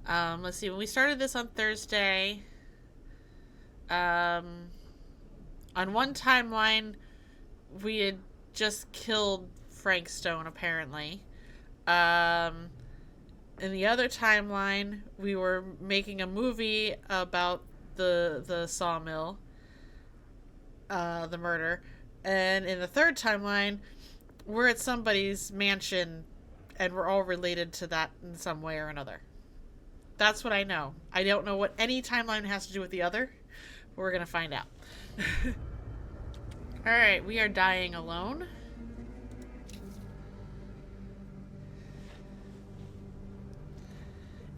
Let's see. When we started this on Thursday, um, on one timeline, we had just killed Frank Stone, apparently. Um, in the other timeline, we were making a movie about the sawmill, the murder, and in the third timeline, we're at somebody's mansion, and we're all related to that in some way or another. That's what I know. I don't know what any timeline has to do with the other. But we're gonna find out. All right, we are dying alone.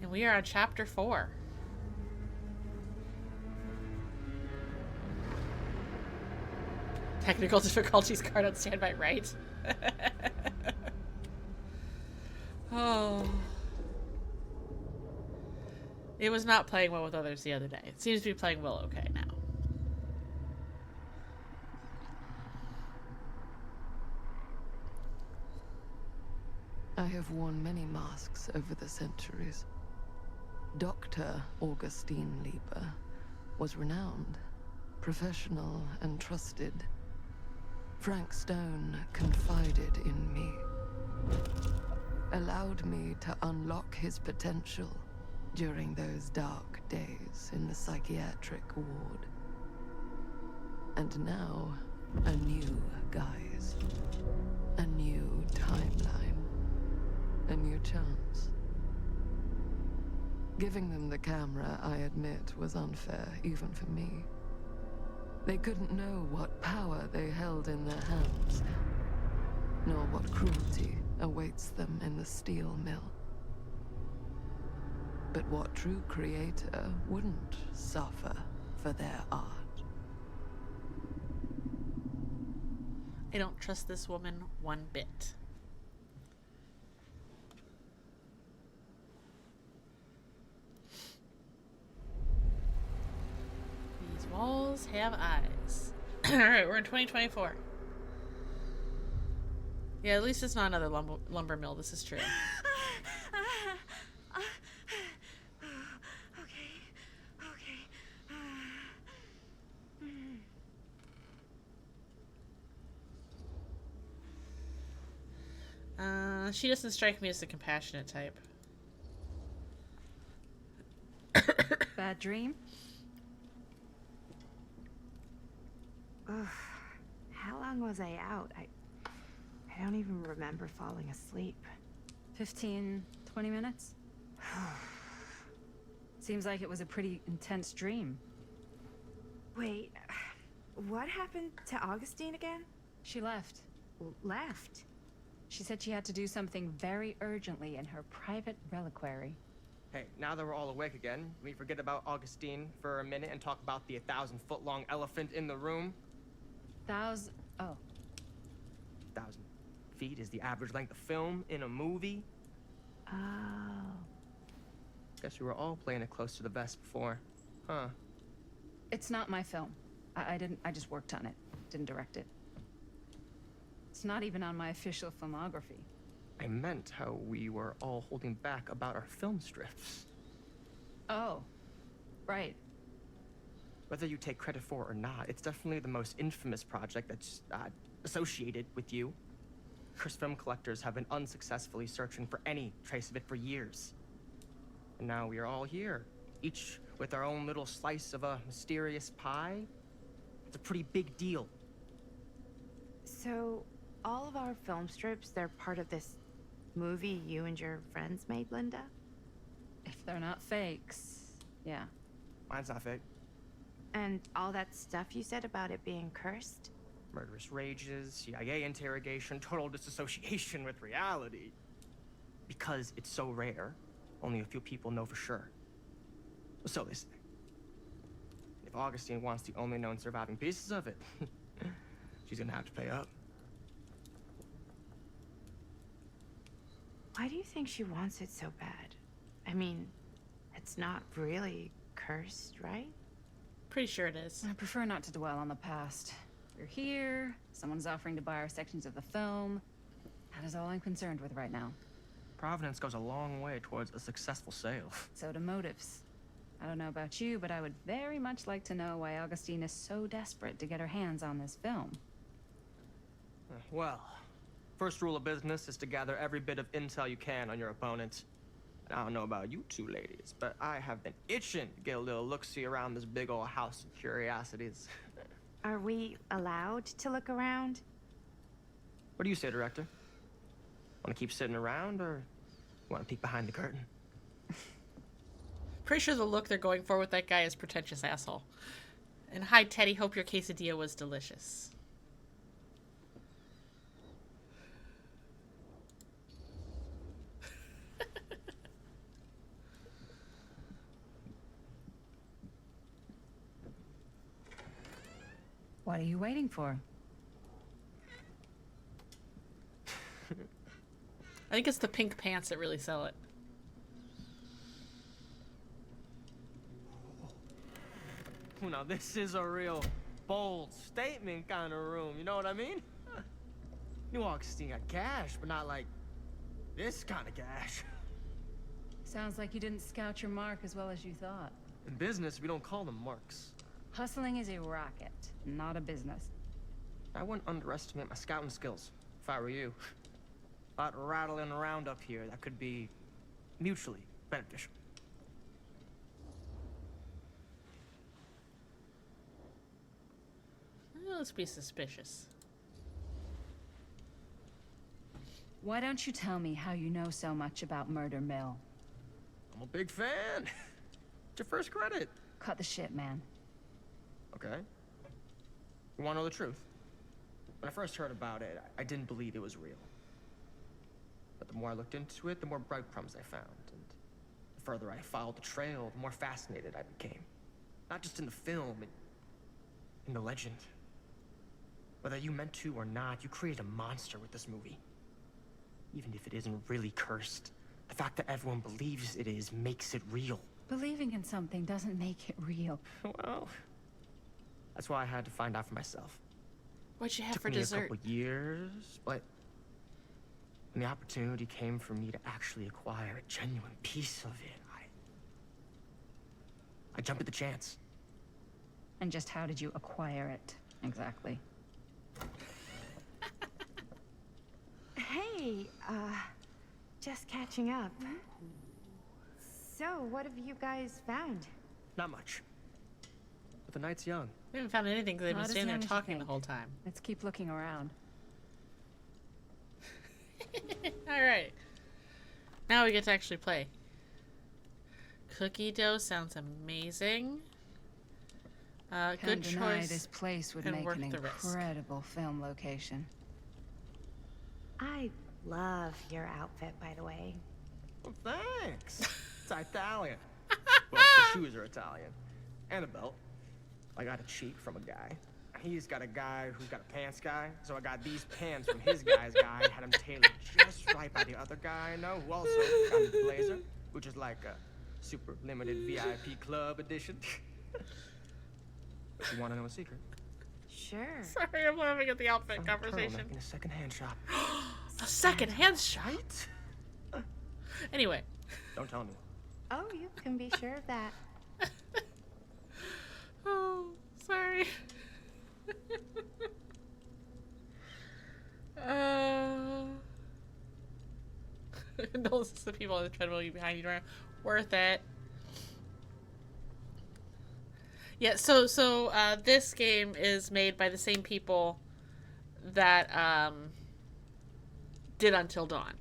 And we are on chapter 4. Technical difficulties card on standby, right? Oh. It was not playing well with others the other day. It seems to be playing well okay now. I have worn many masks over the centuries. Dr. Augustine Lieber was renowned, professional, and trusted. Frank Stone confided in me, allowed me to unlock his potential during those dark days in the psychiatric ward. And now, a new guise, a new timeline, a new chance. Giving them the camera, I admit, was unfair even for me. They couldn't know what power they held in their hands, nor what cruelty awaits them in the steel mill. But what true creator wouldn't suffer for their art? I don't trust this woman one bit. These walls have eyes. Alright, we're in 2024. Yeah, at least it's not another lumber mill. This is true. She doesn't strike me as the compassionate type. Bad dream? Ugh. How long was I out? I don't even remember falling asleep. 15, 20 minutes? Seems like it was a pretty intense dream. Wait, what happened to Augustine again? She left. Left? She said she had to do something very urgently in her private reliquary. Hey, now that we're all awake again, can we forget about Augustine for a minute and talk about the 1,000-foot-long elephant in the room? Oh. 1,000 feet is the average length of film in a movie. Oh. Guess we were all playing it close to the vest before. Huh. It's not my film. I just worked on it. Didn't direct it. It's not even on my official filmography. I meant how we were all holding back about our film strips. Oh. Right. Whether you take credit for it or not, it's definitely the most infamous project that's associated with you. Cursed film collectors have been unsuccessfully searching for any trace of it for years. And now we are all here, each with our own little slice of a mysterious pie. It's a pretty big deal. So, all of our film strips, they're part of this movie you and your friends made, Linda? If they're not fakes, yeah. Mine's not fake. And all that stuff you said about it being cursed? Murderous rages, CIA interrogation, total disassociation with reality. Because it's so rare, only a few people know for sure. So they say. If Augustine wants the only known surviving pieces of it, she's gonna have to pay up. Why do you think she wants it so bad? I mean, it's not really cursed, right? Pretty sure it is. I prefer not to dwell on the past. We're here, someone's offering to buy our sections of the film. That is all I'm concerned with right now. Providence goes a long way towards a successful sale. So do motives. I don't know about you, but I would very much like to know why Augustine is so desperate to get her hands on this film. Well, first rule of business is to gather every bit of intel you can on your opponent. And I don't know about you two ladies, but I have been itching to get a little look-see around this big old house of curiosities. Are we allowed to look around? What do you say, Director? Want to keep sitting around, or want to peek behind the curtain? Pretty sure the look they're going for with that guy is pretentious asshole. And hi, Teddy. Hope your quesadilla was delicious. What are you waiting for? I think it's the pink pants that really sell it. Oh, now this is a real bold statement kind of room, you know what I mean? New Augustine got cash, but not like this kind of cash. Sounds like you didn't scout your mark as well as you thought. In business, we don't call them marks. Hustling is a racket, not a business. I wouldn't underestimate my scouting skills, if I were you. A lot rattling around up here that could be mutually beneficial. Let's be suspicious. Why don't you tell me how you know so much about Murder Mill? I'm a big fan. It's your first credit. Cut the shit, man. Okay. You want to know the truth? When I first heard about it, I didn't believe it was real. But the more I looked into it, the more breadcrumbs I found. And the further I followed the trail, the more fascinated I became. Not just in the film, in the legend. Whether you meant to or not, you created a monster with this movie. Even if it isn't really cursed, the fact that everyone believes it is makes it real. Believing in something doesn't make it real. Well, that's why I had to find out for myself. What'd you have Took for me dessert? a couple years, but when the opportunity came for me to actually acquire a genuine piece of it, I jumped at the chance. And just how did you acquire it, exactly? Hey, just catching up. So, what have you guys found? Not much. But the night's young. We haven't found anything because they've been Not as standing there young as you talking the think. whole time. Let's keep looking around. Alright. Now we get to actually play. Cookie dough sounds amazing. Good Can't deny choice. this place would and make worth an the risk. incredible film location. I love your outfit, by the way. Well, thanks. It's Italian. Well, the shoes are Italian. And a belt. I got a cheap from a guy. He's got a guy who's got a pants guy. So I got these pants from his guy's guy. Had them tailored just right by the other guy I know, who also got me the blazer, which is like a super limited VIP club edition. You want to know a secret? Sure. Sorry, I'm laughing at the outfit I'm conversation. in a second-hand shop. A second-hand shop. Right? Anyway. Don't tell anyone. Oh, you can be sure of that. Oh, sorry. Those are the people on the treadmill behind you. Worth it. Yeah, so this game is made by the same people that did Until Dawn,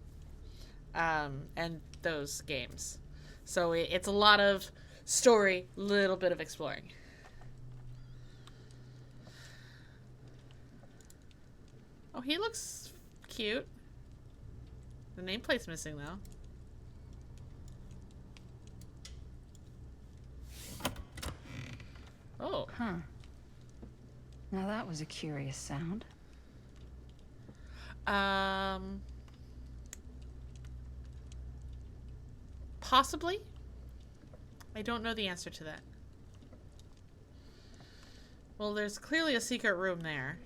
and those games. So it's a lot of story, little bit of exploring. Oh, he looks cute. The nameplate's missing though. Oh. Huh. Now that was a curious sound. Possibly. I don't know the answer to that. Well, there's clearly a secret room there.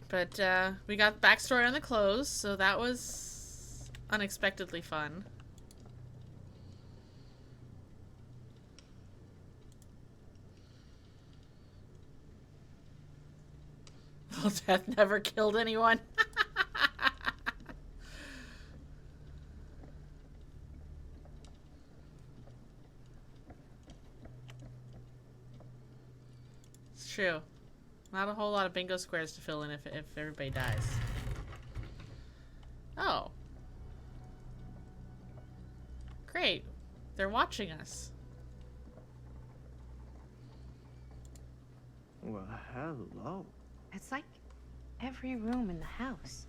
But we got backstory on the clothes, so that was unexpectedly fun. Well, death never killed anyone. It's true. Not a whole lot of bingo squares to fill in if everybody dies. Oh. Great. They're watching us. Well, hello. It's like every room in the house.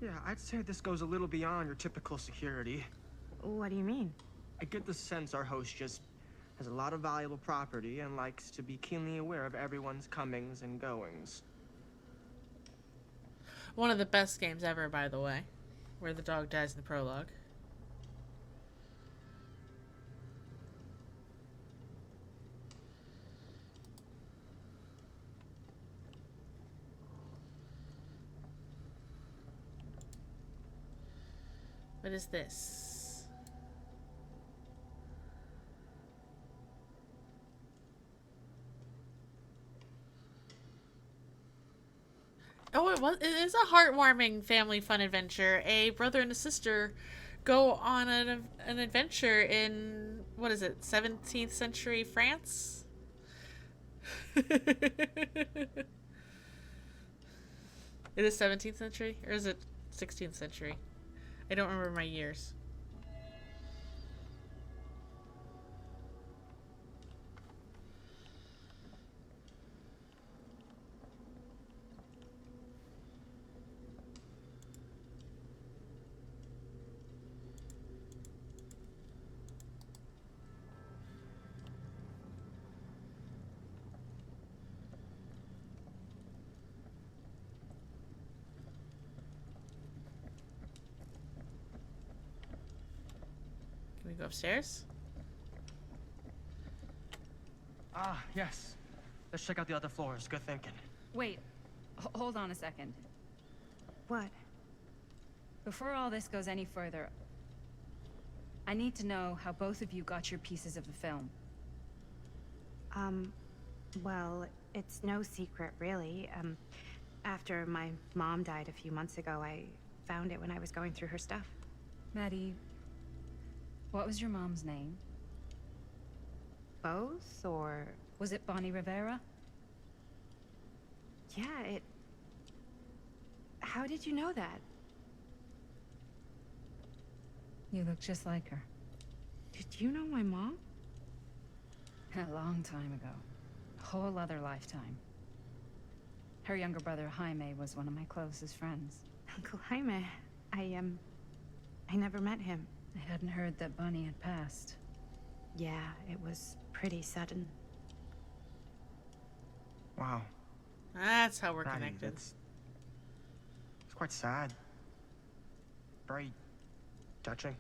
Yeah, I'd say this goes a little beyond your typical security. What do you mean? I get the sense our host just has a lot of valuable property and likes to be keenly aware of everyone's comings and goings. One of the best games ever, by the way. Where the dog dies in the prologue. What is this? Oh, it is a heartwarming family fun adventure. A brother and a sister go on an adventure in, what is it, 17th century France? It is 17th century? Or is it 16th century? I don't remember my years. Can we go upstairs? Ah, yes. Let's check out the other floors. Good thinking. Wait, hold on a second. What? Before all this goes any further, I need to know how both of you got your pieces of the film. Well, it's no secret, really. After my mom died a few months ago, I found it when I was going through her stuff. Maddie, what was your mom's name? Both, or... Was it Bonnie Rivera? Yeah, it... How did you know that? You look just like her. Did you know my mom? A long time ago. A whole other lifetime. Her younger brother, Jaime, was one of my closest friends. Uncle Jaime. I never met him. I hadn't heard that Bonnie had passed. Yeah, it was pretty sudden. Wow. That's how we're Maddie, connected. It's quite sad. Very touching.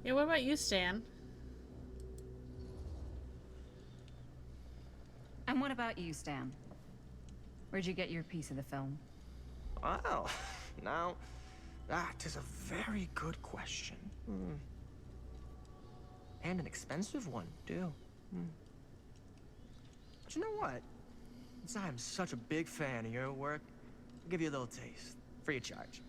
Yeah, what about you, Stan? And what about you, Stan? Where'd you get your piece of the film? Well, now, that is a very good question. And an expensive one, too. But you know what? Since I am such a big fan of your work, I'll give you a little taste, free of charge.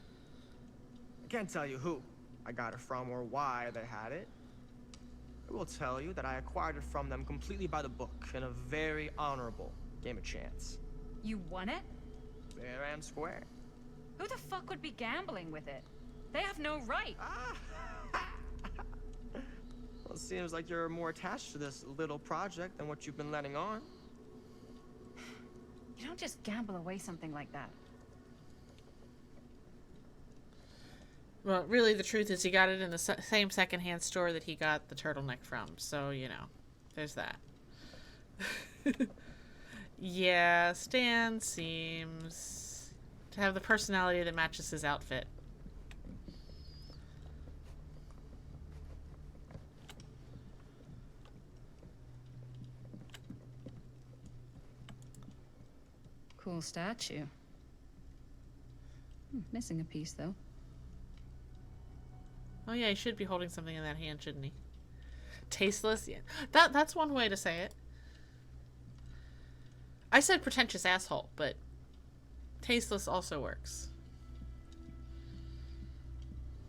I can't tell you who I got it from or why they had it. I will tell you that I acquired it from them completely by the book in a very honorable game of chance. You won it? Fair and square. Who the fuck would be gambling with it? They have no right. Well, it seems like you're more attached to this little project than what you've been letting on. You don't just gamble away something like that. Well, really, the truth is he got it in the same secondhand store that he got the turtleneck from. So, you know, there's that. Yeah, Stan seems to have the personality that matches his outfit. Cool statue. Missing a piece, though. Oh yeah, he should be holding something in that hand, shouldn't he? Tasteless? Yeah. That's one way to say it. I said pretentious asshole, but tasteless also works.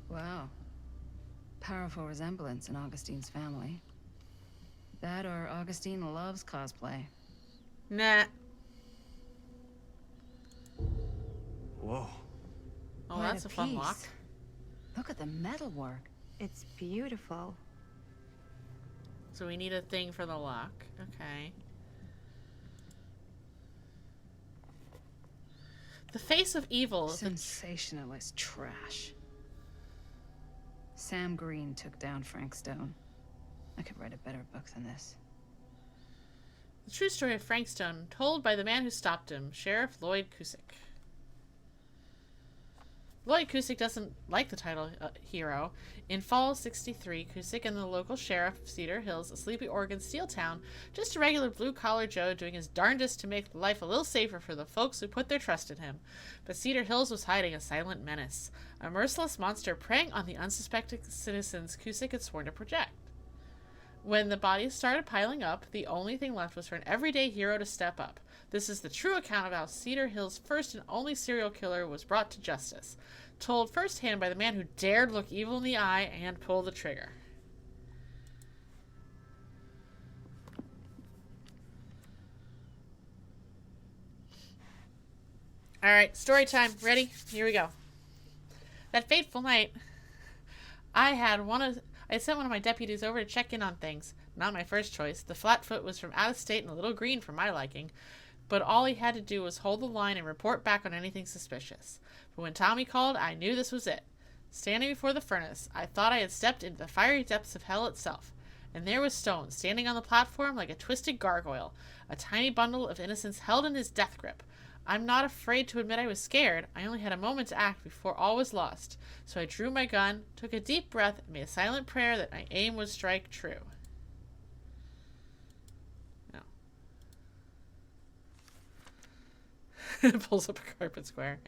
Wow. Powerful resemblance in Augustine's family. That or Augustine loves cosplay. Nah. Whoa. Oh, Quite that's a fun piece. lock. Look at the metalwork. It's beautiful. So we need a thing for the lock. Okay. The face of evil. Sensationalist trash. Sam Green took down Frank Stone. I could write a better book than this. The true story of Frank Stone, told by the man who stopped him, Sheriff Lloyd Cusick. Lloyd Cusick doesn't like the title hero. In fall of '63, Cusick and the local sheriff of Cedar Hills, a sleepy Oregon steel town, just a regular blue-collar Joe doing his darndest to make life a little safer for the folks who put their trust in him. But Cedar Hills was hiding a silent menace, a merciless monster preying on the unsuspecting citizens Cusick had sworn to protect. When the bodies started piling up, the only thing left was for an everyday hero to step up. This is the true account of how Cedar Hills' first and only serial killer was brought to justice, told firsthand by the man who dared look evil in the eye and pull the trigger. Alright, story time. Ready? Here we go. That fateful night, I sent one of my deputies over to check in on things. Not my first choice. The flatfoot was from out of state and a little green for my liking, but all he had to do was hold the line and report back on anything suspicious. But when Tommy called, I knew this was it. Standing before the furnace, I thought I had stepped into the fiery depths of hell itself. And there was Stone, standing on the platform like a twisted gargoyle, a tiny bundle of innocence held in his death grip. I'm not afraid to admit I was scared. I only had a moment to act before all was lost. So I drew my gun, took a deep breath, and made a silent prayer that my aim would strike true. No. Pulls up a carpet square.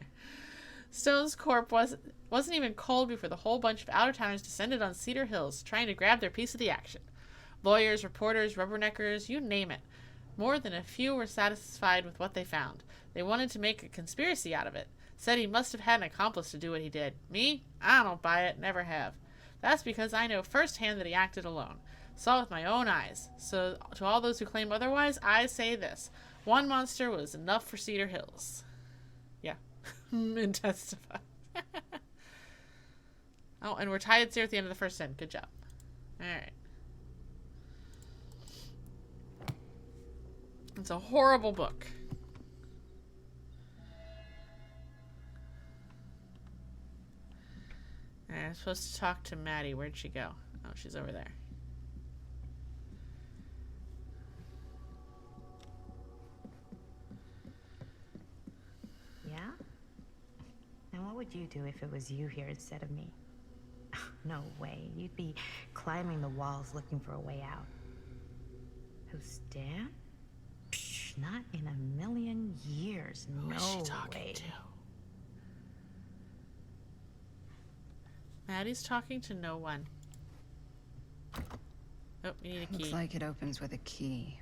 Stone's corpse wasn't even cold before the whole bunch of out-of-towners descended on Cedar Hills, trying to grab their piece of the action. Lawyers, reporters, rubberneckers, you name it. More than a few were satisfied with what they found. They wanted to make a conspiracy out of it. Said he must have had an accomplice to do what he did. Me? I don't buy it, never have. That's because I know firsthand that he acted alone. Saw it with my own eyes. So to all those who claim otherwise, I say this. One monster was enough for Cedar Hills. Yeah. And testify. Oh, and we're tied here at the end of the first end. Good job. Alright. It's a horrible book. Alright, I'm supposed to talk to Maddie. Where'd she go? Oh, she's over there. Yeah? And what would you do if it was you here instead of me? No way. You'd be climbing the walls looking for a way out. Who's Dan? Psh, not in a million years. Who is she No talking way. to? Maddie's talking to no one. Oh, we need a key. Looks like it opens with a key.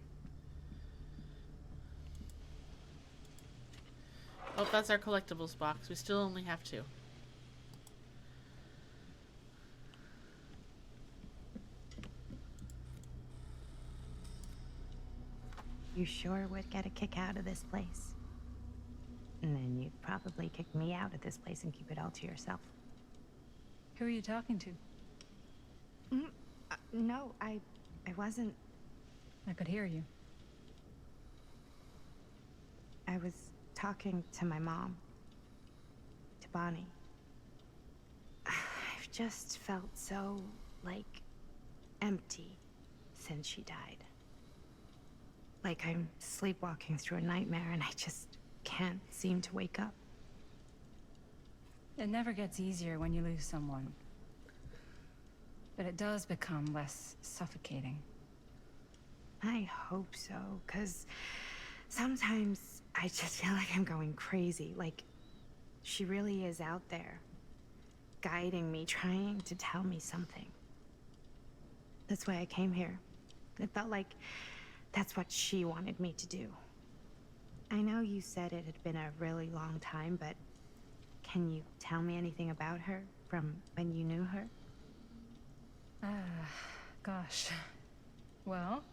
Oh, that's our collectibles box. We still only have 2. You sure would get a kick out of this place. And then you'd probably kick me out of this place and keep it all to yourself. Who are you talking to? No, I wasn't. I could hear you. I was talking to my mom. To Bonnie. I've just felt so, like, empty since she died. Like I'm sleepwalking through a nightmare and I just can't seem to wake up. It never gets easier when you lose someone. But it does become less suffocating. I hope so, 'cause Sometimes I just feel like I'm going crazy. Like, she really is out there, guiding me, trying to tell me something. That's why I came here. It felt like that's what she wanted me to do. I know you said it had been a really long time, but can you tell me anything about her from when you knew her? Gosh. Well,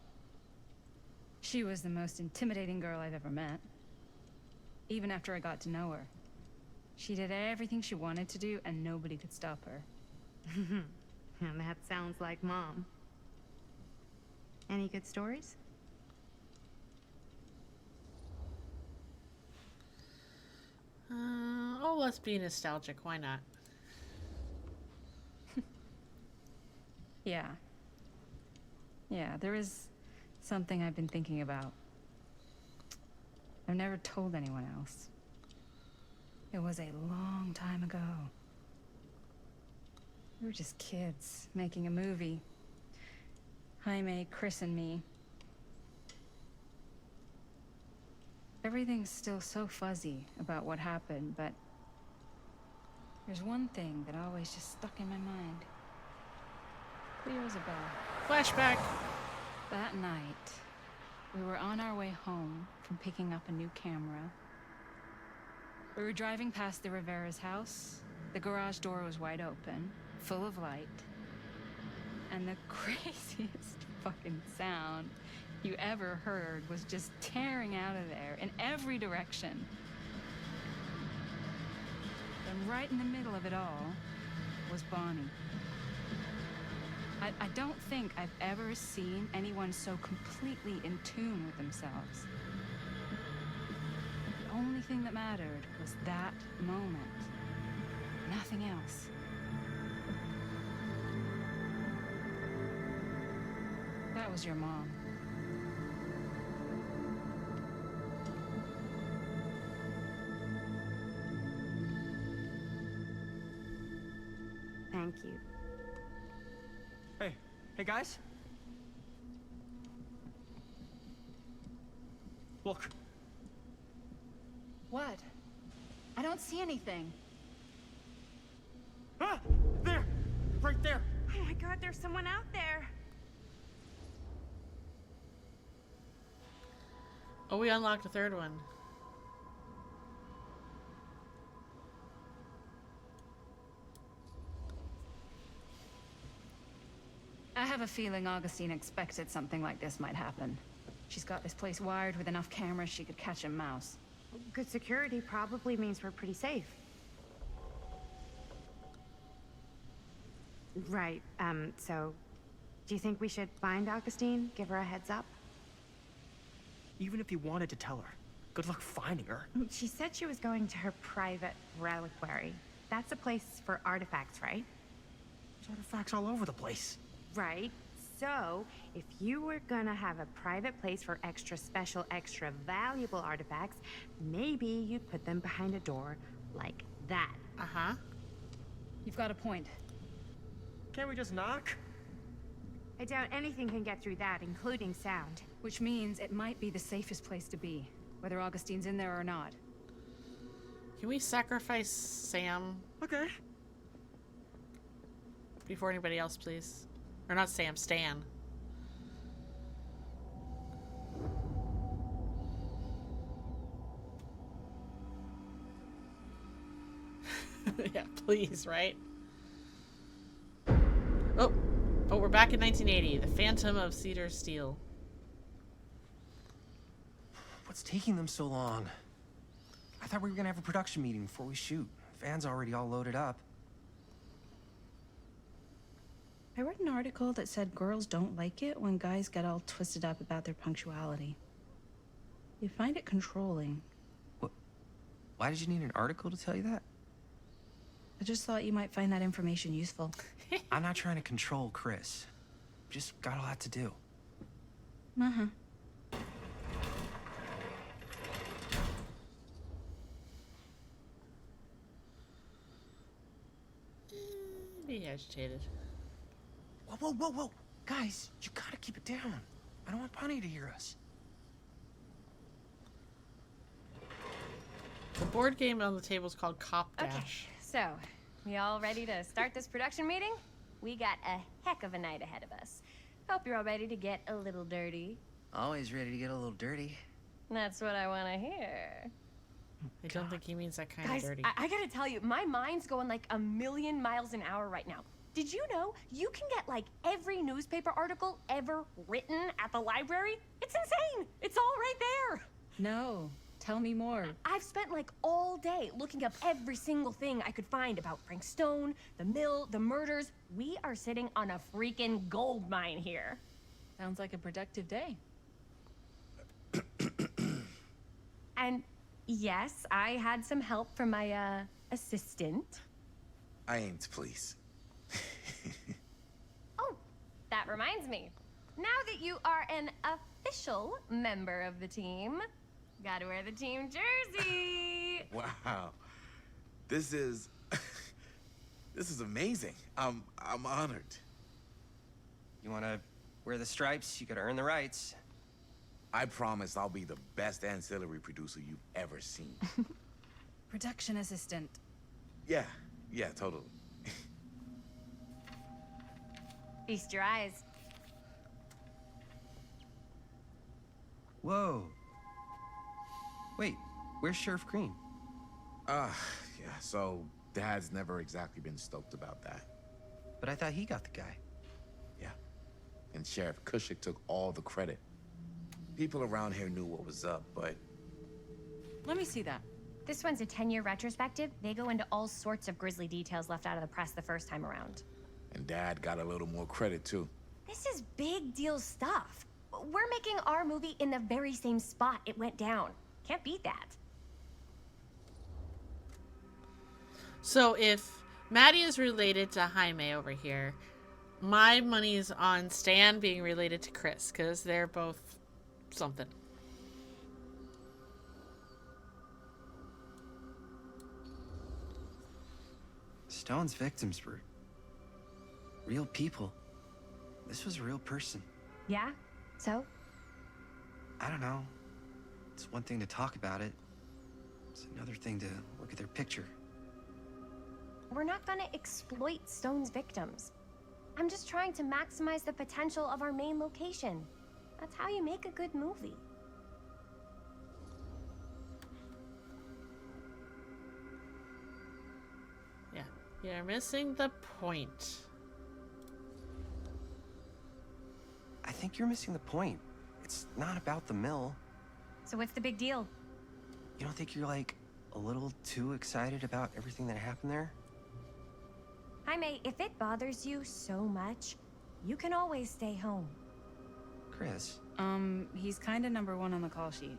she was the most intimidating girl I've ever met. Even after I got to know her. She did everything she wanted to do, and nobody could stop her. And that sounds like Mom. Any good stories? Oh, let's be nostalgic. Why not? Yeah. Yeah, there is something I've been thinking about. I've never told anyone else. It was a long time ago. We were just kids making a movie. Jaime, Chris, and me. Everything's still so fuzzy about what happened, but there's one thing that always just stuck in my mind. Clear as a bell. Flashback. That night, we were on our way home from picking up a new camera. We were driving past the Rivera's house. The garage door was wide open, full of light. And the craziest fucking sound you ever heard was just tearing out of there in every direction. And right in the middle of it all was Bonnie. I don't think I've ever seen anyone so completely in tune with themselves. The only thing that mattered was that moment. Nothing else. That was your mom. Thank you. Hey guys. Look. What? I don't see anything. Ah! There! Right there! Oh my God, there's someone out there. Oh, we unlocked a third one. I have a feeling Augustine expected something like this might happen. She's got this place wired with enough cameras she could catch a mouse. Good security probably means we're pretty safe. Right, so do you think we should find Augustine? Give her a heads up? Even if you wanted to tell her, good luck finding her. She said she was going to her private reliquary. That's a place for artifacts, right? There's artifacts all over the place. Right. So, if you were gonna have a private place for extra special, extra valuable artifacts, maybe you'd put them behind a door like that. Uh-huh. You've got a point. Can't we just knock? I doubt anything can get through that, including sound. Which means it might be the safest place to be, whether Augustine's in there or not. Can we sacrifice Sam Okay. before anybody else, please? Or not Sam, Stan. Yeah, please, right? Oh, we're back in 1980. The Phantom of Cedar Steel. What's taking them so long? I thought we were gonna have a production meeting before we shoot. Van's already all loaded up. I read an article that said girls don't like it when guys get all twisted up about their punctuality. They find it controlling. What? Why did you need an article to tell you that? I just thought you might find that information useful. I'm not trying to control Chris. Just got a lot to do. Uh-huh. Be agitated. Whoa, whoa, whoa, whoa! Guys, you gotta keep it down. I don't want Bonnie to hear us. The board game on the table is called Cop Okay, Dash. so we all ready to start this production meeting? We got a heck of a night ahead of us. Hope you're all ready to get a little dirty. Always ready to get a little dirty. That's what I want to hear. I don't think he means that kind of Guys, dirty. I gotta tell you, my mind's going like a million miles an hour right now. Did you know you can get like every newspaper article ever written at the library? It's insane. It's all right there. No, tell me more. I've spent like all day looking up every single thing I could find about Frank Stone, the mill, the murders. We are sitting on a freaking gold mine here. Sounds like a productive day. And yes, I had some help from my assistant. I aim to please. Oh, that reminds me. Now that you are an official member of the team, gotta wear the team jersey. Wow. This is this is amazing. I'm honored. You wanna wear the stripes? You gotta earn the rights. I promise I'll be the best ancillary producer you've ever seen. Production assistant. Yeah, totally. Feast your eyes. Whoa. Wait, where's Sheriff Green? Yeah, so Dad's never exactly been stoked about that. But I thought he got the guy. Yeah. And Sheriff Cushik took all the credit. People around here knew what was up, but Let me see that. This one's a 10-year retrospective. They go into all sorts of grisly details left out of the press the first time around. and Dad got a little more credit too. This is big deal stuff. We're making our movie in the very same spot it went down. Can't beat that. So if Maddie is related to Jaime over here, my money's on Stan being related to Chris, because they're both something. Stone's victims were real people. This was a real person. Yeah? So? I don't know. It's one thing to talk about it. It's another thing to look at their picture. We're not gonna exploit Stone's victims. I'm just trying to maximize the potential of our main location. That's how you make a good movie. Yeah. You're missing the point. I think you're missing the point. It's not about the mill. So what's the big deal? You don't think you're like a little too excited about everything that happened there? Jaime, if it bothers you so much, you can always stay home. Chris, He's kinda number one on the call sheet.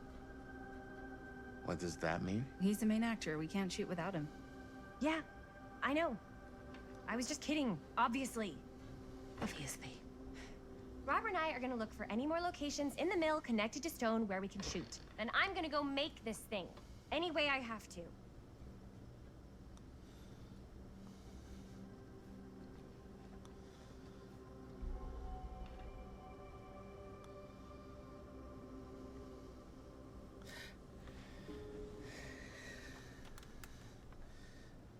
What does that mean? He's the main actor. We can't shoot without him. Yeah, I know. I was just kidding, obviously. Obviously. Robert and I are gonna look for any more locations in the mill connected to Stone where we can shoot. Then I'm gonna go make this thing. Any way I have to.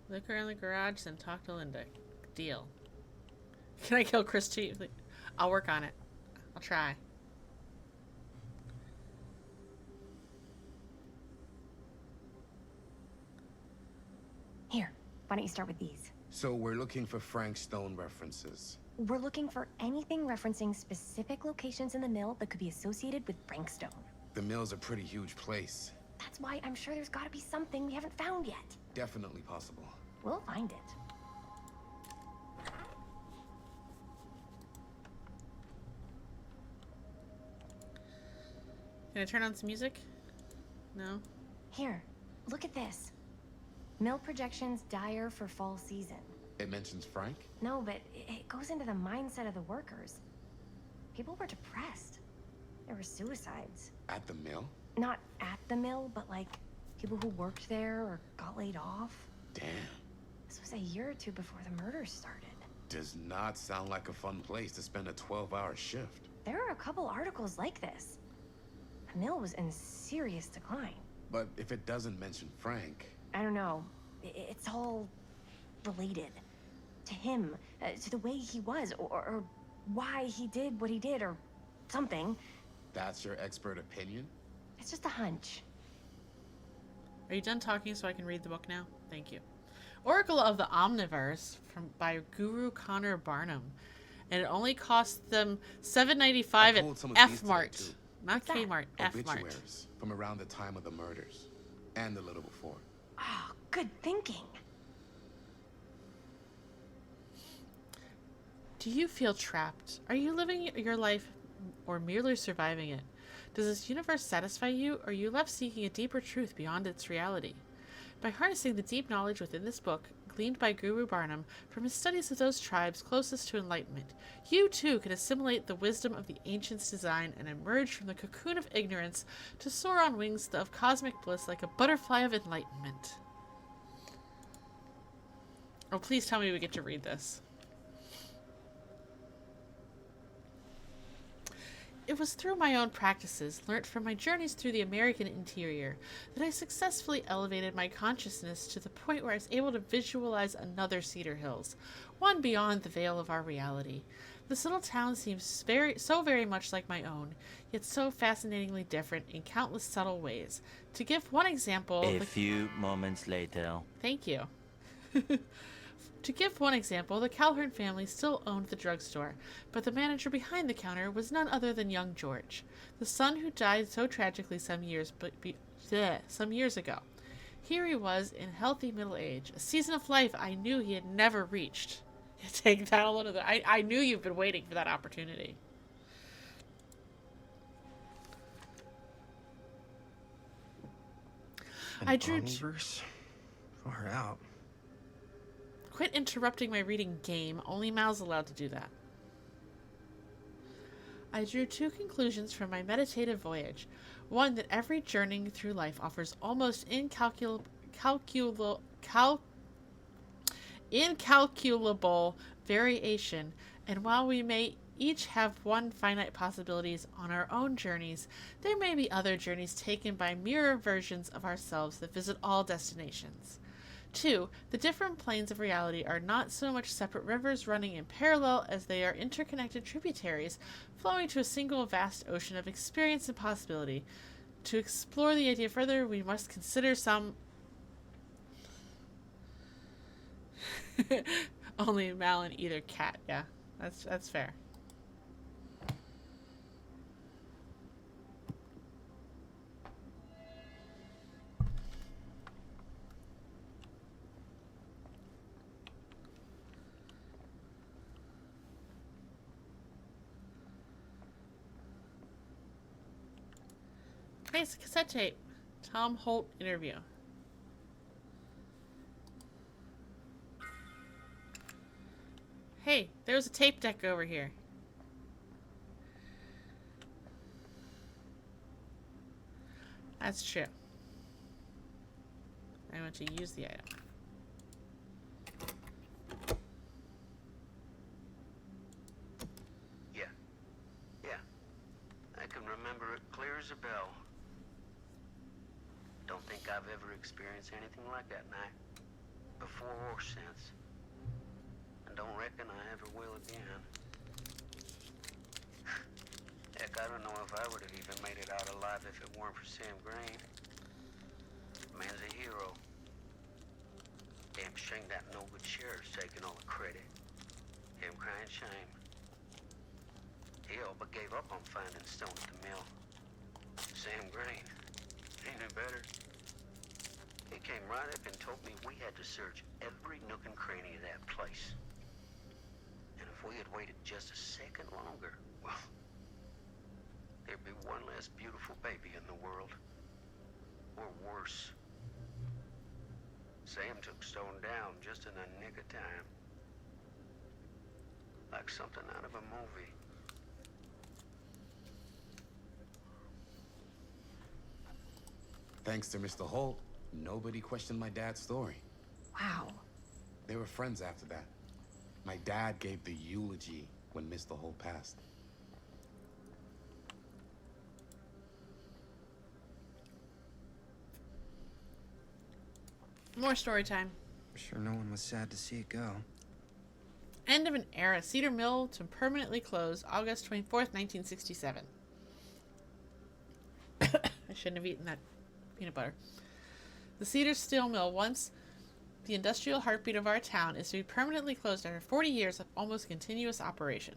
Look around the garage, then talk to Linda. Deal. Can I kill Chris too? I'll work on it. I'll try. Here, why don't you start with these? So we're looking for Frank Stone references. We're looking for anything referencing specific locations in the mill that could be associated with Frank Stone. The mill's a pretty huge place. That's why I'm sure there's gotta be something we haven't found yet. Definitely possible. We'll find it. Can I turn on some music? No? Here, look at this. Mill projections dire for fall season. It mentions Frank? No, but it goes into the mindset of the workers. People were depressed. There were suicides. At the mill? Not at the mill, but like people who worked there or got laid off. Damn. This was a year or two before the murders started. Does not sound like a fun place to spend a 12-hour shift. There are a couple articles like this. The mill was in serious decline. But if it doesn't mention Frank... I don't know. It's all related. To him, to the way he was, or why he did what he did, or something. That's your expert opinion? It's just a hunch. Are you done talking so I can read the book now? Thank you. Oracle of the Omniverse by Guru Connor Barnum. And it only cost them $7.95 at F Mart. Not K Mart, F Mart. Obituaries from around the time of the murders. And a little before. Oh, good thinking. Do you feel trapped? Are you living your life or merely surviving it? Does this universe satisfy you, or are you left seeking a deeper truth beyond its reality? By harnessing the deep knowledge within this book, gleaned by Guru Barnum from his studies of those tribes closest to enlightenment, you too can assimilate the wisdom of the ancients' design and emerge from the cocoon of ignorance to soar on wings of cosmic bliss like a butterfly of enlightenment. Oh, please tell me we get to read this. It was through my own practices, learnt from my journeys through the American interior, that I successfully elevated my consciousness to the point where I was able to visualize another Cedar Hills, one beyond the veil of our reality. This little town seems so very much like my own, yet so fascinatingly different in countless subtle ways. To give one example... A few moments later. Thank you. To give one example, the Calhoun family still owned the drugstore, but the manager behind the counter was none other than young George, the son who died so tragically some years ago. Here he was in healthy middle age, a season of life I knew he had never reached. Take that a little bit. I knew you've been waiting for that opportunity. I drew. Omniverse? Far out. Quit interrupting my reading game. Only Mal's allowed to do that. I drew two conclusions from my meditative voyage. One, that every journey through life offers almost incalculable variation, and while we may each have one finite possibilities on our own journeys, there may be other journeys taken by mirror versions of ourselves that visit all destinations. 2. The different planes of reality are not so much separate rivers running in parallel as they are interconnected tributaries flowing to a single vast ocean of experience and possibility. To explore the idea further, we must consider some... Only Mal and either cat. Yeah, that's fair. Hey, it's a cassette tape. Tom Holt interview. Hey, there's a tape deck over here. That's true. I want to use the item. Yeah. I can remember it clear as a bell. Don't think I've ever experienced anything like that night, before or since. And don't reckon I ever will again. Heck, I don't know if I would have even made it out alive if it weren't for Sam Green. Man's a hero. Damn shame that no good sheriff's taking all the credit. Him crying shame. He all but gave up on finding Stone at the mill. Sam Green. He knew better. He came right up and told me we had to search every nook and cranny of that place. And if we had waited just a second longer, well, there'd be one less beautiful baby in the world. Or worse. Sam took Stone down just in the nick of time. Like something out of a movie. Thanks to Mr. Holt, nobody questioned my dad's story. Wow. They were friends after that. My dad gave the eulogy when Mr. Holt passed. More story time. Sure, no one was sad to see it go. End of an era. Cedar Mill to permanently close August 24th, 1967. I shouldn't have eaten that peanut butter. The Cedar Steel Mill, once the industrial heartbeat of our town, is to be permanently closed after 40 years of almost continuous operation.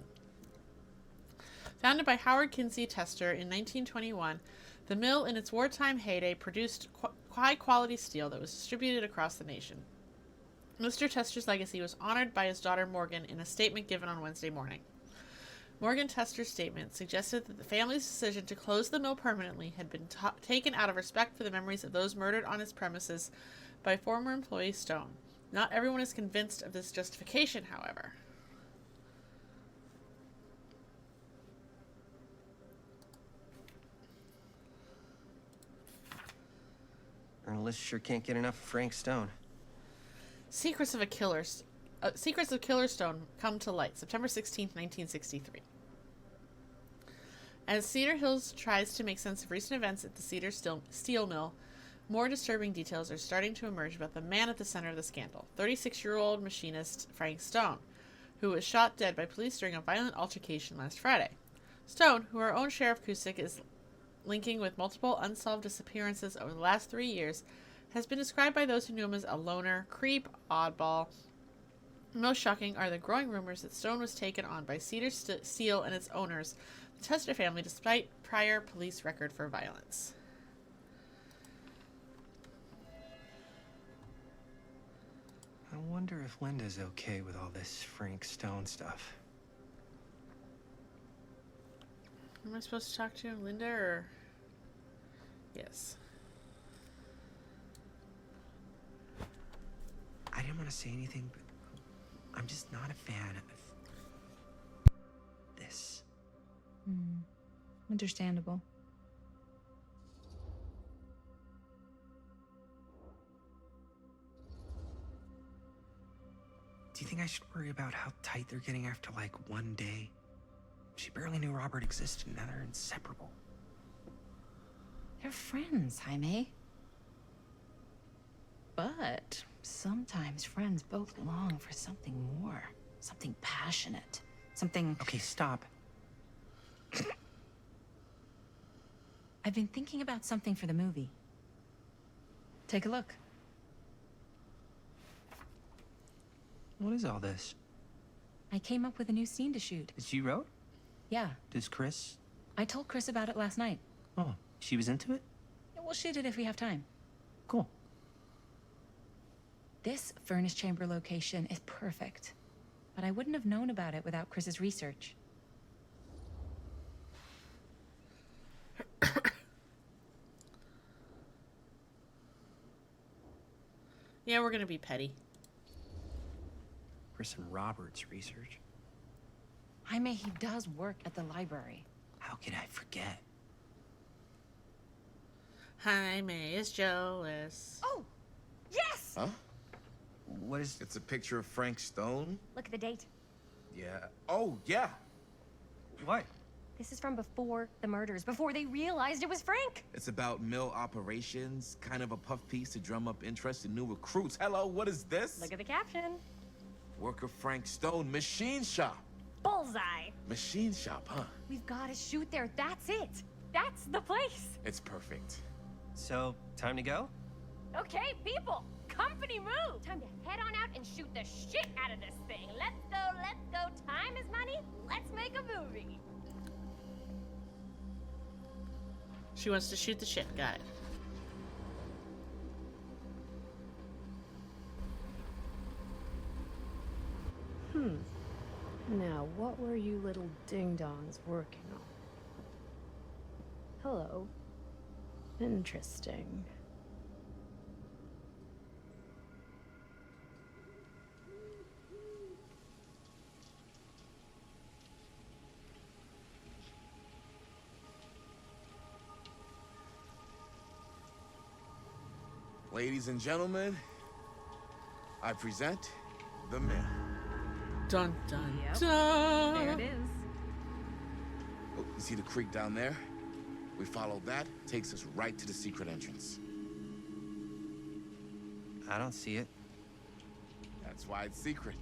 Founded by Howard Kinsey Tester in 1921, the mill in its wartime heyday produced high-quality steel that was distributed across the nation. Mr. Tester's legacy was honored by his daughter Morgan in a statement given on Wednesday morning. Morgan Tester's statement suggested that the family's decision to close the mill permanently had been taken out of respect for the memories of those murdered on its premises by former employee Stone. Not everyone is convinced of this justification, however. Journalists sure can't get enough of Frank Stone. Secrets of Killer Stone come to light, September 16th, 1963. As Cedar Hills tries to make sense of recent events at the Cedar Steel Mill, more disturbing details are starting to emerge about the man at the center of the scandal, 36-year-old machinist Frank Stone, who was shot dead by police during a violent altercation last Friday. Stone, who our own Sheriff Cusick is linking with multiple unsolved disappearances over the last 3 years, has been described by those who knew him as a loner, creep, oddball. Most shocking are the growing rumors that Stone was taken on by Cedar Steel and its owners, the Tester family, despite prior police record for violence. I wonder if Linda's okay with all this Frank Stone stuff. Am I supposed to talk to Linda or... Yes. I didn't want to say anything, but I'm just not a fan of this. Understandable. Do you think I should worry about how tight they're getting after, like, one day? She barely knew Robert existed, and now they're inseparable. They're friends, Jaime. But sometimes friends both long for something more. Something passionate. Something... Okay, stop. I've been thinking about something for the movie. Take a look. What is all this? I came up with a new scene to shoot. That you wrote? Yeah. Does Chris? I told Chris about it last night. Oh, she was into it? We'll shoot it if we have time. Cool. This furnace chamber location is perfect. But I wouldn't have known about it without Chris's research. Yeah, we're gonna be petty. Chris and Robert's research. Jaime, he does work at the library. How could I forget? Jaime is jealous. Oh, yes! Huh? What is... It's a picture of Frank Stone? Look at the date. Yeah. Oh, yeah. What? This is from before the murders, before they realized it was Frank. It's about mill operations, kind of a puff piece to drum up interest in new recruits. Hello, what is this? Look at the caption. Worker Frank Stone, machine shop. Bullseye. Machine shop, huh? We've got to shoot there. That's it. That's the place. It's perfect. So, time to go? Okay, people. Company move. Time to head on out and shoot the shit out of this thing. Let's go, let's go. Time is money. Let's make a movie. She wants to shoot the shit. Got it. Now, what were you little ding-dongs working on? Hello. Interesting. Ladies and gentlemen, I present the mill. Dun dun Yep. dun. There it is. Oh, you see the creek down there? We follow that, takes us right to the secret entrance. I don't see it. That's why it's secret.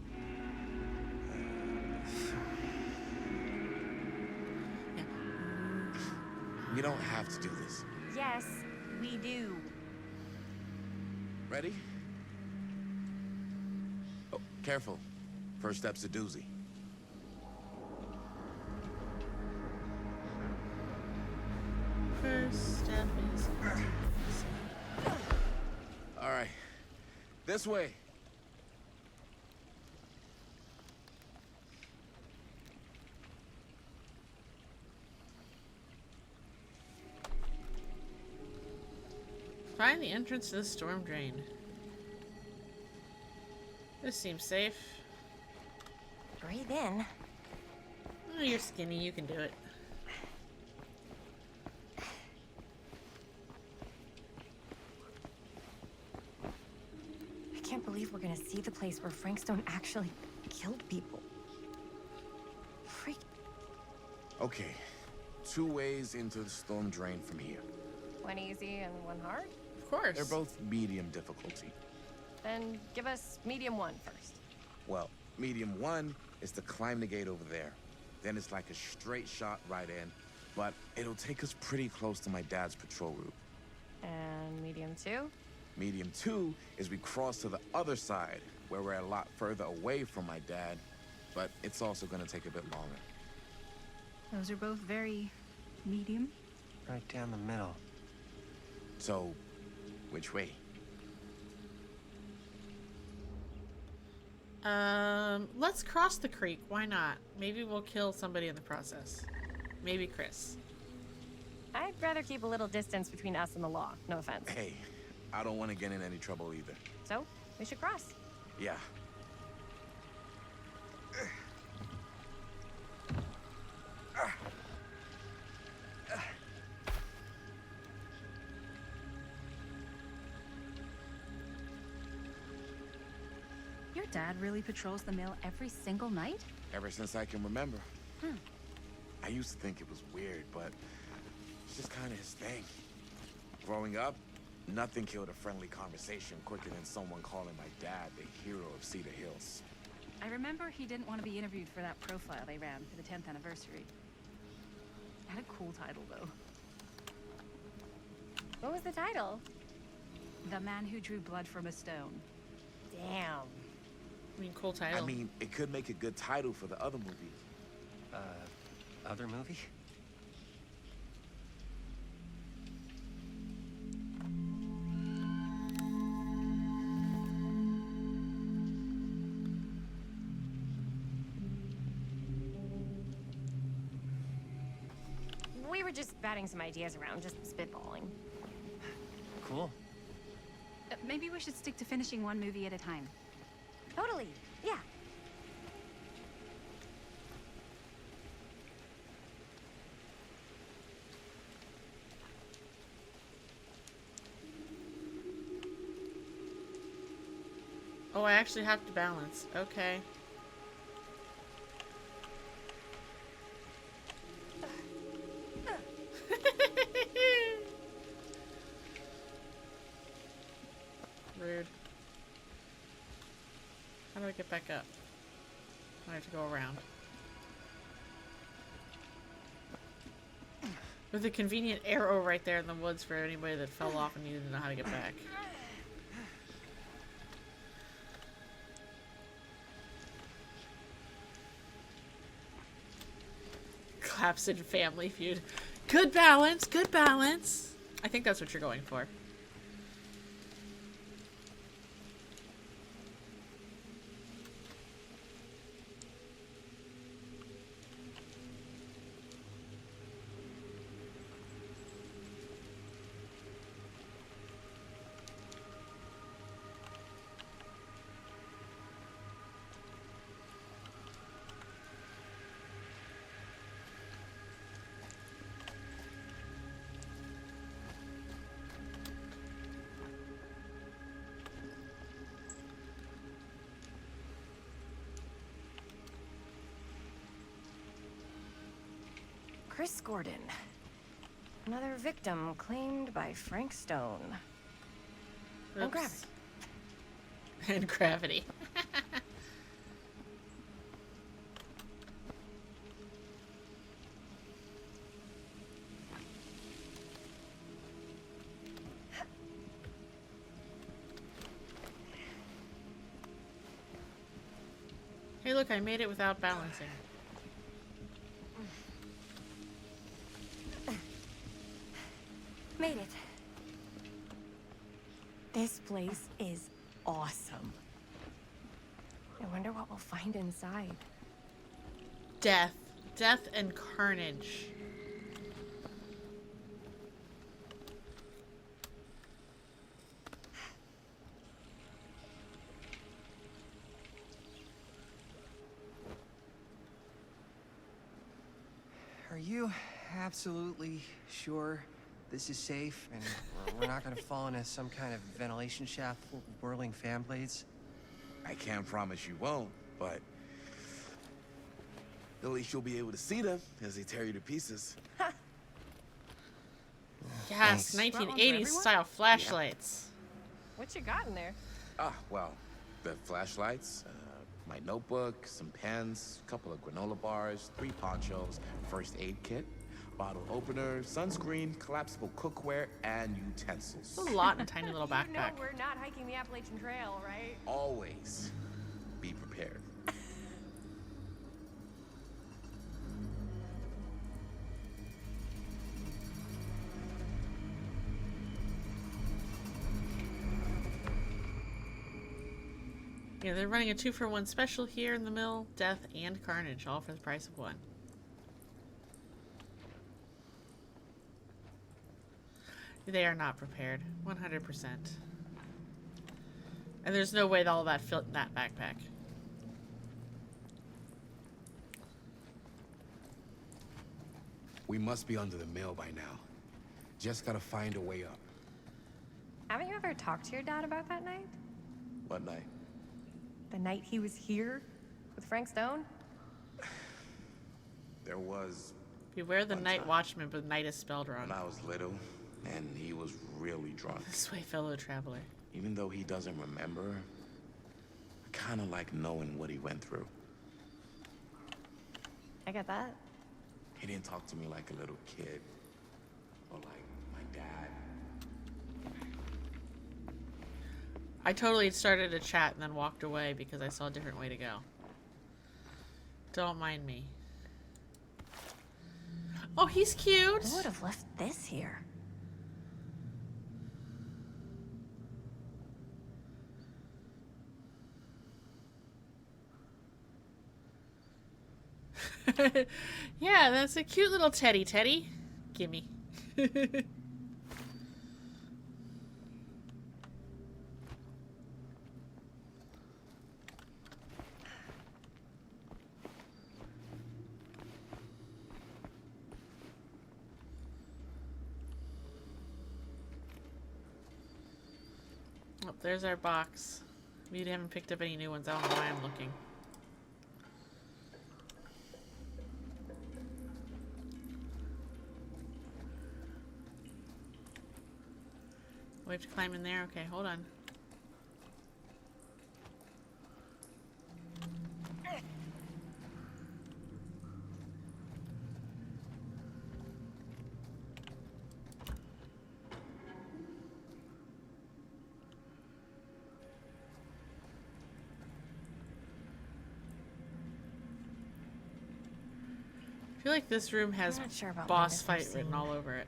We don't have to do this. Yes, we do. Ready? Oh, careful. First step's a doozy. First step is. All right. This way. Find the entrance to the storm drain. This seems safe. Breathe in. Oh, you're skinny. You can do it. I can't believe we're gonna see the place where Frankstone actually killed people. Freak. Okay. 2 ways into the storm drain from here. One easy and one hard? Of course. They're both medium difficulty. Then give us medium one first. Well, medium 1 is to climb the gate over there. Then it's like a straight shot right in, but it'll take us pretty close to my dad's patrol route. And medium two? Medium 2 is we cross to the other side, where we're a lot further away from my dad, but it's also gonna take a bit longer. Those are both very medium. Right down the middle. So, which way? Let's cross the creek. Why not? Maybe we'll kill somebody in the process. Maybe Chris. I'd rather keep a little distance between us and the law. No offense. Hey, I don't want to get in any trouble either. So, we should cross. Yeah. Your dad really patrols the mill every single night? Ever since I can remember. Hmm. I used to think it was weird, but it's just kind of his thing. Growing up, nothing killed a friendly conversation quicker than someone calling my dad the hero of Cedar Hills. I remember he didn't want to be interviewed for that profile they ran for the 10th anniversary. Had a cool title, though. What was the title? The Man Who Drew Blood from a Stone. Damn. I mean, cool title. I mean, it could make a good title for the other movie. Other movie? We were just batting some ideas around, just spitballing. Cool. Maybe we should stick to finishing one movie at a time. Totally. Yeah. Oh, I actually have to balance. Okay. Rude. How do I get back up? I have to go around. With a convenient arrow right there in the woods for anybody that fell off and needed to know how to get back. Collapse in Family Feud. Good balance, good balance. I think that's what you're going for. Chris Gordon. Another victim claimed by Frank Stone. I'm Oops. grabbing. And gravity. Hey, look, I made it without balancing. Made it. This place is awesome. I wonder what we'll find inside. Death. Death and carnage. Are you absolutely sure this is safe and we're not gonna fall into some kind of ventilation shaft full of whirling fan blades? I can't promise you won't, but at least you'll be able to see them as they tear you to pieces. Yes, Thanks. 1980s style flashlights. What you got in there? Ah, well, the flashlights, my notebook, some pens, a couple of granola bars, 3 ponchos, first aid kit, bottle opener, sunscreen, collapsible cookware, and utensils. That's a lot in a tiny little backpack. You know we're not hiking the Appalachian Trail, right? Always be prepared. Yeah, they're running a 2-for-1 special here in the mill. Death and carnage, all for the price of 1. They are not prepared. 100%. And there's no way that all that fit in that backpack. We must be under the mill by now. Just gotta find a way up. Haven't you ever talked to your dad about that night? What night? The night he was here with Frank Stone? There was Beware the one night time watchman, but night is spelled wrong. when I was little, and he was really drunk. This way, fellow traveler. Even though he doesn't remember, I kind of like knowing what he went through. I get that. He didn't talk to me like a little kid, or like my dad. I totally started a chat and then walked away because I saw a different way to go. Don't mind me. Oh, he's cute! Who would have left this here? Yeah, that's a cute little Teddy. Gimme. Oh, there's our box. We haven't picked up any new ones. I don't know why I'm looking. We have to climb in there? Okay, hold on. I feel like this room has I'm not sure about boss my business fight written scene. all over it.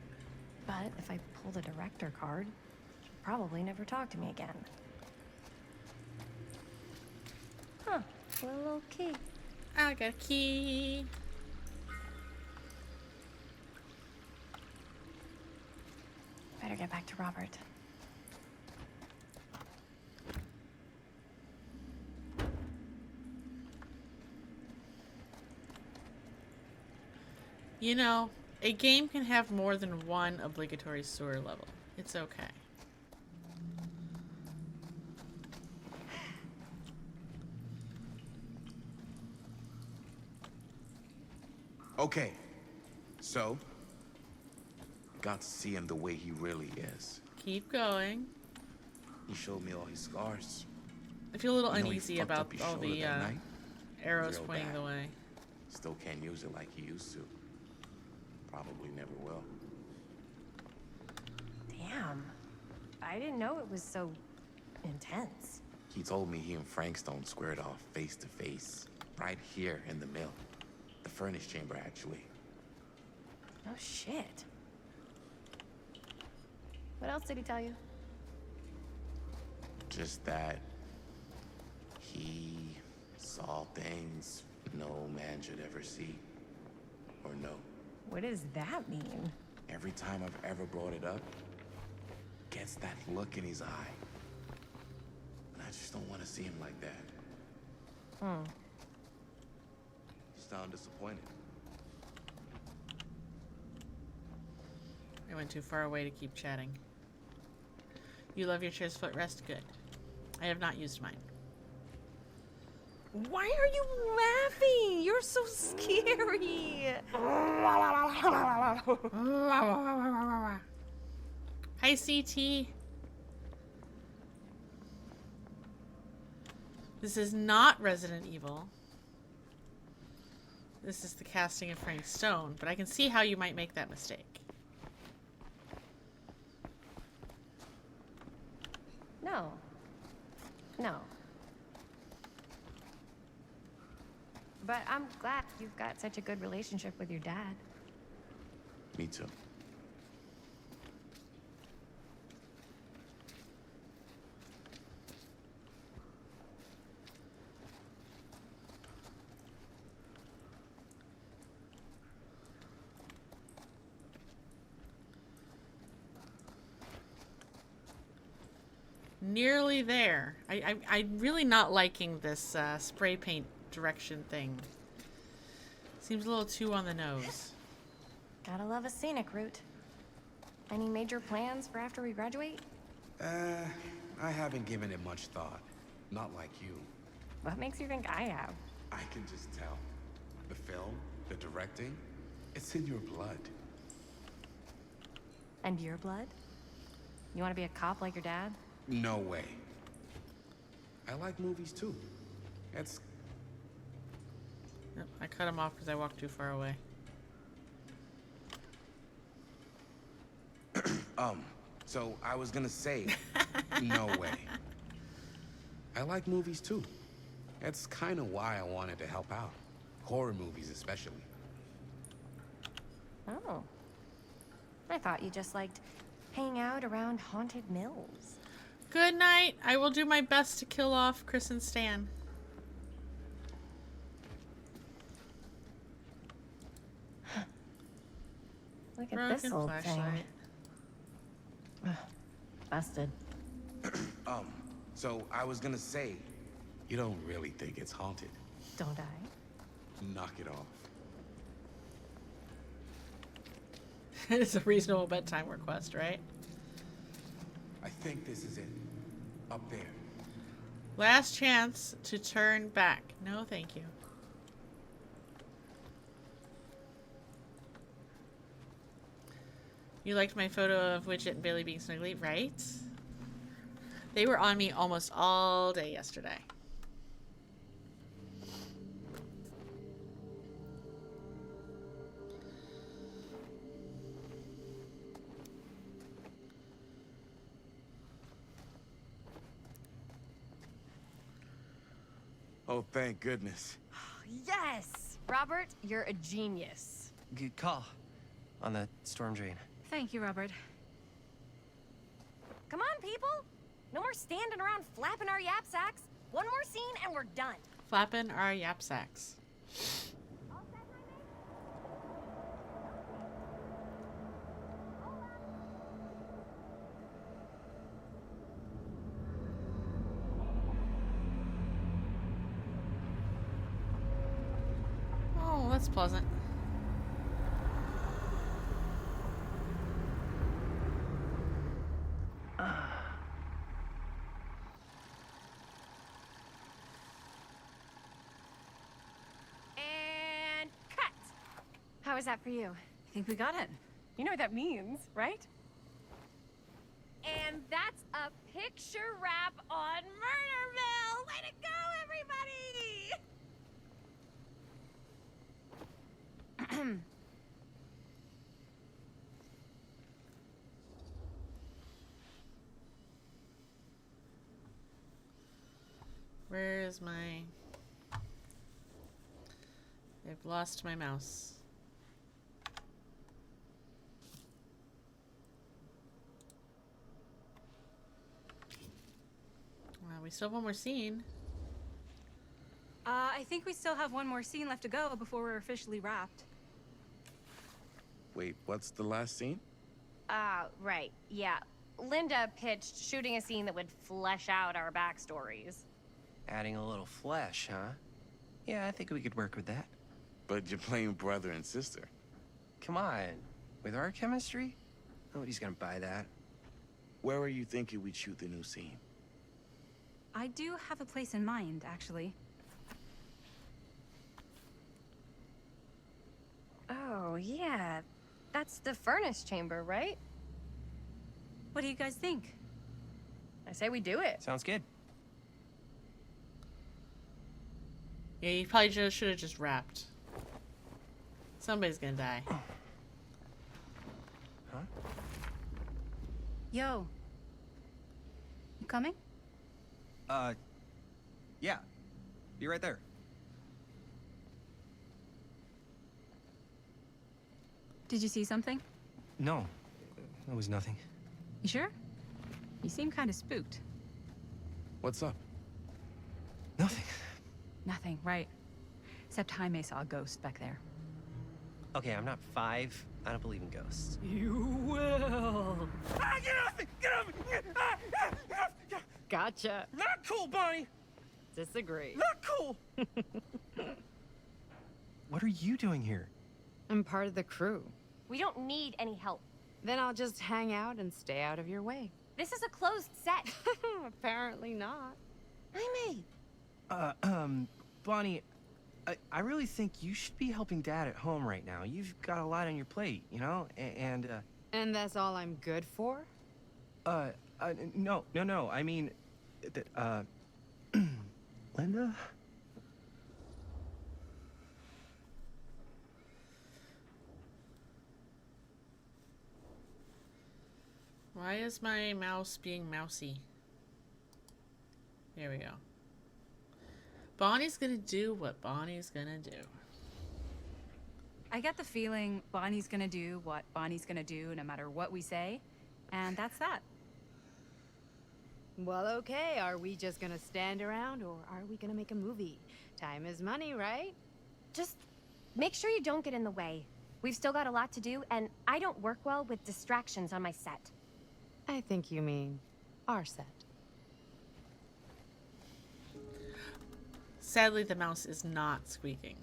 But if I pull the director card, she'll probably never talk to me again. Huh. A little key. I got a key. Better get back to Robert. You know, a game can have more than one obligatory sewer level. It's okay. Okay, so got to see him the way he really is. Keep going. He showed me all his scars. I feel a little You know he uneasy fucked about up your all shoulder the that night? arrows Real pointing bad. the way. Still can't use it like he used to. Probably never will. Damn. I didn't know it was so intense. He told me he and Frankstone squared off face to face, right here in the mill. The furnace chamber, actually. Oh, shit. What else did he tell you? Just that he saw things no man should ever see or know. What does that mean? Every time I've ever brought it up, gets that look in his eye. And I just don't want to see him like that. Hmm. You sound disappointed. I went too far away to keep chatting. You love your chair's footrest? Good. I have not used mine. Why are you laughing? You're so scary. Hi, CT. This is not Resident Evil. This is the casting of Frank Stone, but I can see how you might make that mistake. No. No. But I'm glad you've got such a good relationship with your dad. Me too. Nearly there. I'm really not liking this spray paint direction thing. Seems a little too on the nose. Gotta love a scenic route. Any major plans for after we graduate? I haven't given it much thought. Not like you. What makes you think I have? I can just tell. The film, the directing, it's in your blood. And your blood? You want to be a cop like your dad? No way. I like movies too. It's... Yep, I cut him off because I walked too far away. So I was gonna say, no way. I like movies too. That's kind of why I wanted to help out. Horror movies especially. Oh. I thought you just liked hanging out around haunted mills. Good night. I will do my best to kill off Chris and Stan. Look at this Broken old flashlight. thing. Ugh, busted. So I was gonna say, you don't really think it's haunted. Don't I? Knock it off. It's a reasonable bedtime request, right? I think this is it. Up there. Last chance to turn back. No, thank you. You liked my photo of Widget and Bailey being snuggly, right? They were on me almost all day yesterday. Oh, thank goodness. Yes! Robert, you're a genius. Good call on the storm drain. Thank you, Robert. Come on, people! No more standing around flapping our yap sacks. One more scene and we're done. Flapping our yap sacks. Oh, that's pleasant. And cut! How was that for you? I think we got it. You know what that means, right? And that's a picture wrap on Murderville! to go, everybody! Where is my... I've lost my mouse. We still have one more scene. I think we still have one more scene left to go before we're officially wrapped. Wait, what's the last scene? Right, yeah. Linda pitched shooting a scene that would flesh out our backstories. Adding a little flesh, huh? Yeah, I think we could work with that. But you're playing brother and sister. Come on. With our chemistry? Nobody's gonna buy that. Where are you thinking we'd shoot the new scene? I do have a place in mind, actually. Oh, yeah. That's the furnace chamber, right? What do you guys think? I say we do it. Sounds good. Yeah, you probably just should have just wrapped. Somebody's gonna die. Huh? Yo. You coming? Yeah. Be right there. Did you see something? No. It was nothing. You sure? You seem kind of spooked. What's up? Nothing. Nothing, right. Except Jaime saw a ghost back there. Okay, I'm not 5. I don't believe in ghosts. You will. Ah, get off me! Get off me! Gotcha. Not cool, Bonnie! Disagree. Not cool! What are you doing here? I'm part of the crew. We don't need any help. Then I'll just hang out and stay out of your way. This is a closed set. Apparently not. Jaime! Bonnie, I really think you should be helping Dad at home right now. You've got a lot on your plate, you know? And that's all I'm good for? no. I mean, Linda? Why is my mouse being mousy? Here we go. Bonnie's gonna do what Bonnie's gonna do. I get the feeling Bonnie's gonna do what Bonnie's gonna do no matter what we say, and that's that. Well, okay. Are we just gonna stand around or are we gonna make a movie? Time is money, right? Just make sure you don't get in the way. We've still got a lot to do, and I don't work well with distractions on my set. I think you mean our set. Sadly, the mouse is not squeaking.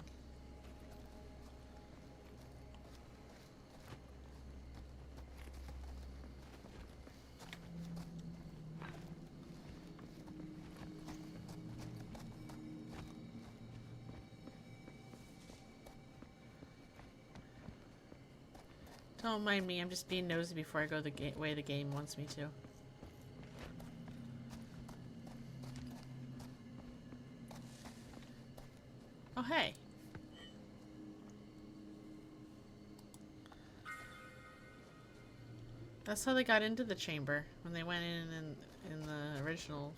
Don't mind me, I'm just being nosy before I go the way the game wants me to. Oh, hey. That's how they got into the chamber, when they went in the original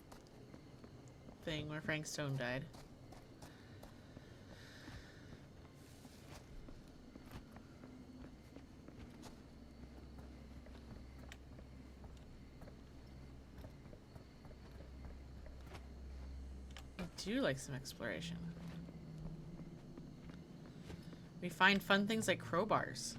thing where Frank Stone died. I do like some exploration. We find fun things like crowbars.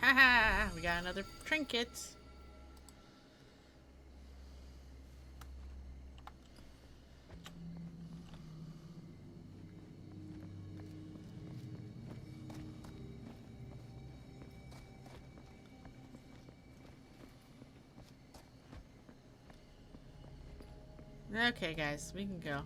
Haha, we got another trinket. Okay, guys, we can go.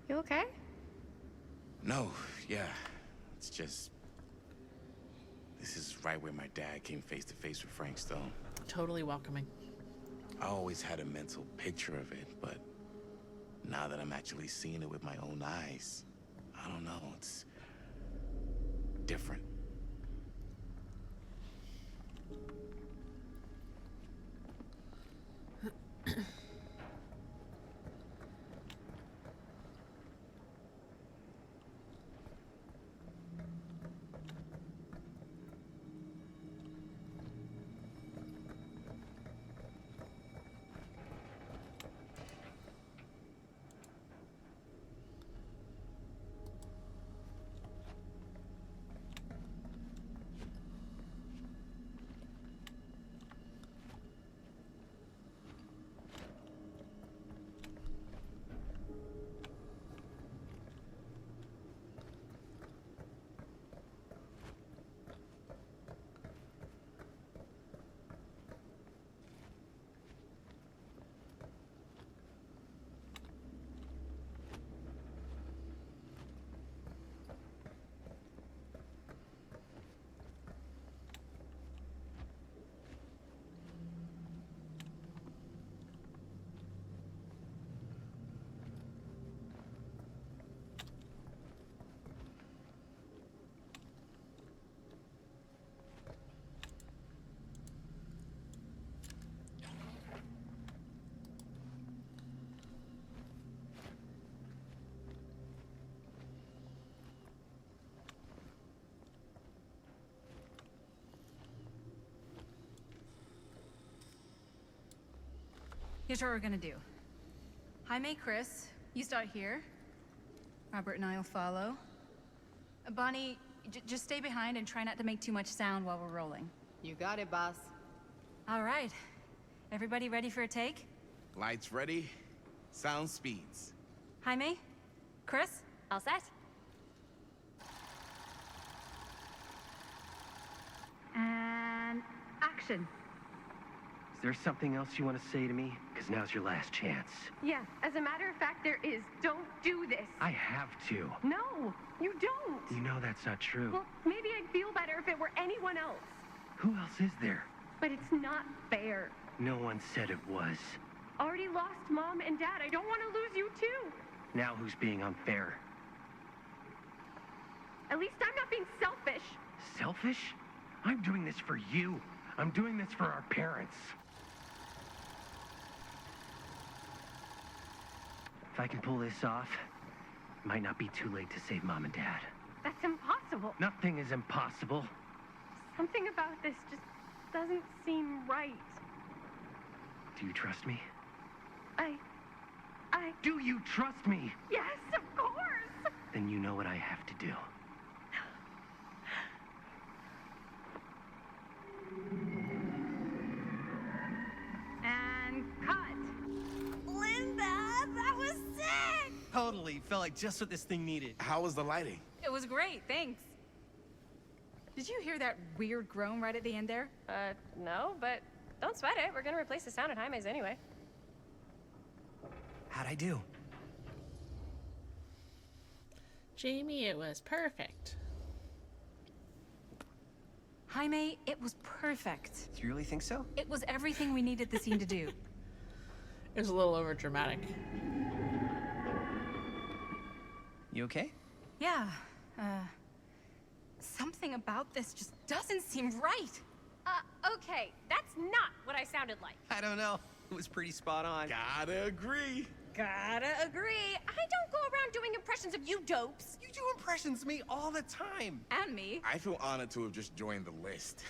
You okay? No, yeah. It's just... This is right where my dad came face to face with Frank Stone. Totally welcoming. I always had a mental picture of it, but now that I'm actually seeing it with my own eyes, I don't know, it's different. Here's what we're gonna do. Jaime, Chris, you start here. Robert and I will follow. Bonnie, just stay behind and try not to make too much sound while we're rolling. You got it, boss. All right. Everybody ready for a take? Lights ready, sound speeds. Jaime? Chris? All set? And action. Is there something else you want to say to me? Because now's your last chance. Yeah, as a matter of fact, there is. Don't do this. I have to. No, you don't. You know that's not true. Well, maybe I'd feel better if it were anyone else. Who else is there? But it's not fair. No one said it was. Already lost Mom and Dad. I don't want to lose you too. Now who's being unfair? At least I'm not being selfish. Selfish? I'm doing this for you. I'm doing this for our parents. If I can pull this off, it might not be too late to save Mom and Dad. That's impossible. Nothing is impossible. Something about this just doesn't seem right. Do you trust me? I... Do you trust me? Yes, of course! Then you know what I have to do. And cut. Linda, that was sick! Totally. Felt like just what this thing needed. How was the lighting? It was great, thanks. Did you hear that weird groan right at the end there? No, but don't sweat it. We're gonna replace the sound at Jaime's anyway. How'd I do? Jamie, it was perfect. Jaime, it was perfect. You really think so? It was everything we needed the scene to do. It was a little over dramatic. You okay? Yeah, something about this just doesn't seem right. Okay, that's not what I sounded like. I don't know. It was pretty spot on. Gotta agree. Gotta agree. I don't go around doing impressions of you dopes. You do impressions of me all the time. And me. I feel honored to have just joined the list.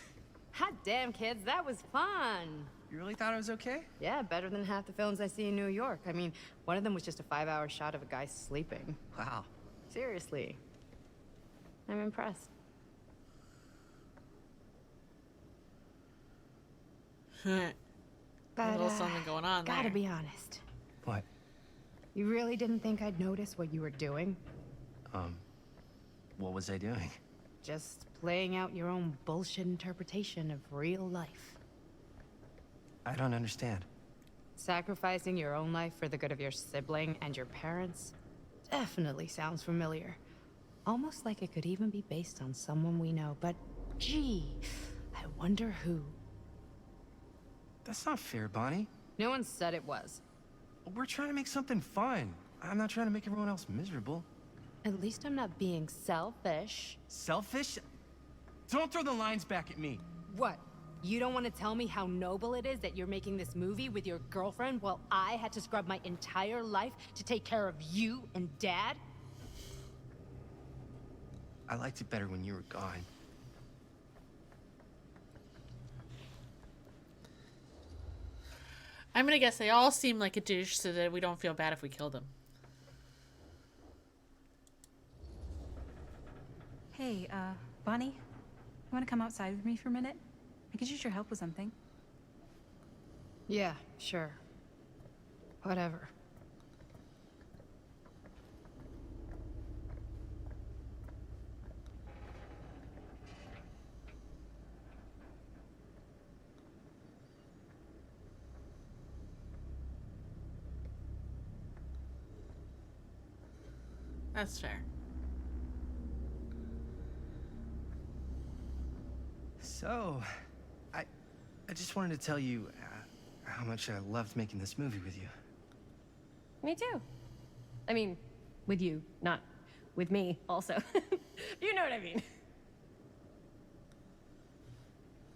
Hot damn, kids, that was fun. You really thought it was okay? Yeah, better than half the films I see in New York. I mean, one of them was just a 5-hour shot of a guy sleeping. Wow. Seriously. I'm impressed. A But, little something going on gotta there. be honest. What? You really didn't think I'd notice what you were doing? What was I doing? Just playing out your own bullshit interpretation of real life. I don't understand. Sacrificing your own life for the good of your sibling and your parents definitely sounds familiar. Almost like it could even be based on someone we know, but gee, I wonder who. That's not fair, Bonnie. No one said it was. We're trying to make something fun. I'm not trying to make everyone else miserable. At least I'm not being selfish. Selfish? Don't throw the lines back at me. What? You don't want to tell me how noble it is that you're making this movie with your girlfriend while I had to scrub my entire life to take care of you and Dad? I liked it better when you were gone. I'm gonna guess they all seem like a douche so that we don't feel bad if we kill them. Hey, Bonnie, you want to come outside with me for a minute? I could use your help with something. Yeah, sure. Whatever. That's fair. So, I just wanted to tell you how much I loved making this movie with you. Me too. I mean, with you, not with me, also. You know what I mean.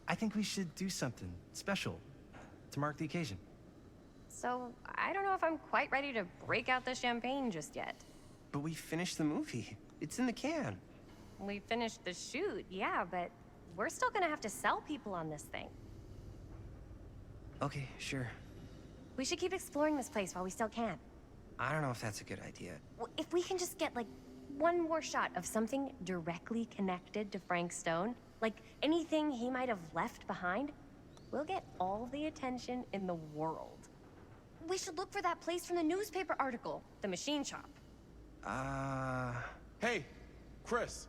I think we should do something special to mark the occasion. So, I don't know if I'm quite ready to break out the champagne just yet. But we finished the movie. It's in the can. We finished the shoot, yeah, but we're still gonna have to sell people on this thing. Okay, sure. We should keep exploring this place while we still can. I don't know if that's a good idea. If we can just get, like, one more shot of something directly connected to Frank Stone, like anything he might have left behind, we'll get all the attention in the world. We should look for that place from the newspaper article, the machine shop. Hey, Chris.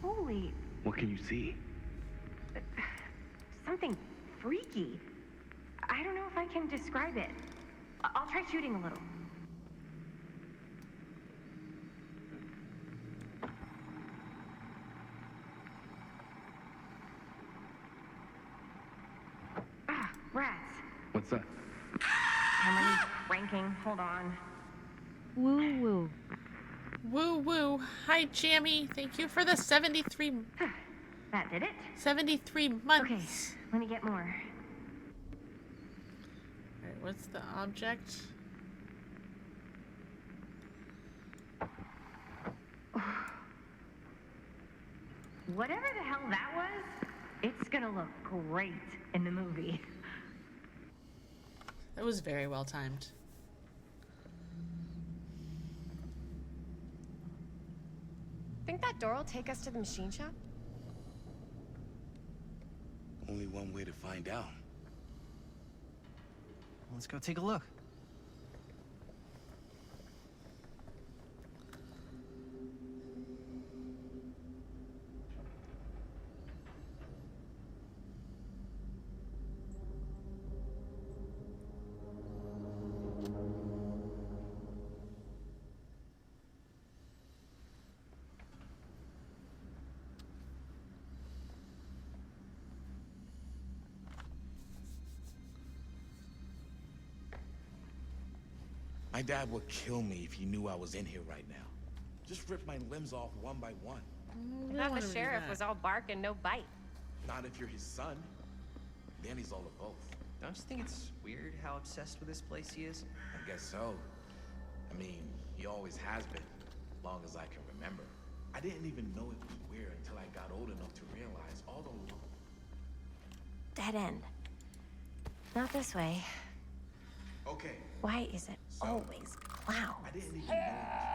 Holy, What can you see? something freaky. I don't know if I can describe it. I'll try shooting a little. Ah, rats. What's that? Camera's cranking. Hold on. Woo woo. Woo woo. Hi, Jammy. Thank you for the 73 That did it. 73 Okay, months. let me get more. Alright, what's the object? Whatever the hell that was, it's gonna look great in the movie. That was very well timed. Think that door will take us to the machine shop? Only one way to find out. Let's go take a look. My dad would kill me if he knew I was in here right now. Just rip my limbs off one by one. I thought the sheriff was all bark and no bite. Not if you're his son. Then he's all of both. Don't you think it's weird how obsessed with this place he is? I guess so. I mean, he always has been, long as I can remember. I didn't even know it was weird until I got old enough to realize all the Dead end. Not this way. Okay. Why is it always clouds? I didn't even know it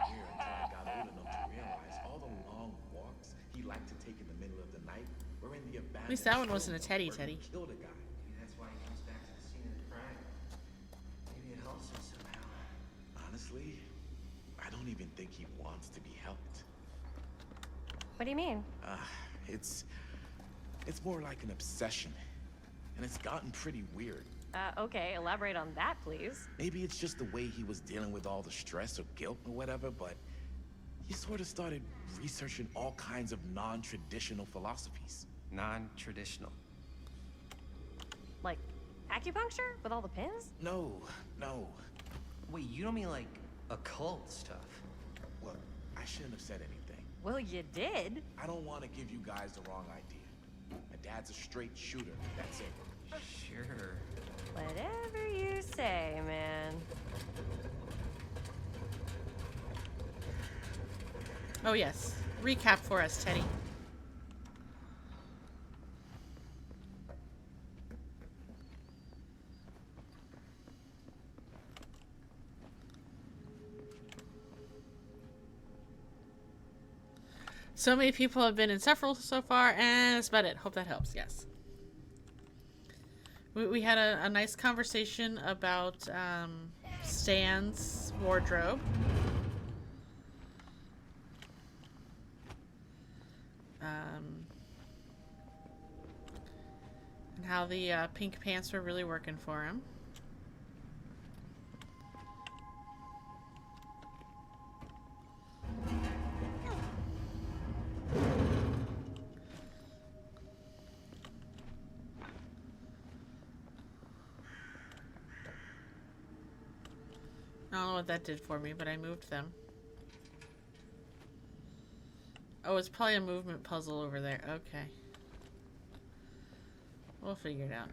was weird until I got old enough to realize all the long walks he liked to take in the middle of the night were in the abandoned. At least that one wasn't a Teddy. Killed a guy. Maybe that's why he comes back to the scene of the crime. Maybe it helps him somehow. Honestly, I don't even think he wants to be helped. What do you mean? It's more like an obsession. And it's gotten pretty weird. Okay, elaborate on that, please. Maybe it's just the way he was dealing with all the stress or guilt or whatever, but he sort of started researching all kinds of non-traditional philosophies. Non-traditional. Like acupuncture with all the pins? No. Wait, you don't mean like occult stuff? Look, I shouldn't have said anything. Well, you did. I don't want to give you guys the wrong idea. My dad's a straight shooter, that's it. Sure. Whatever you say, man. Oh yes. Recap for us, Teddy. So many people have been in several so far, and that's about it. Hope that helps. Yes. We had a nice conversation about Stan's wardrobe. And how the pink pants were really working for him. I don't know what that did for me, but I moved them. Oh, it's probably a movement puzzle over there. Okay. We'll figure it out.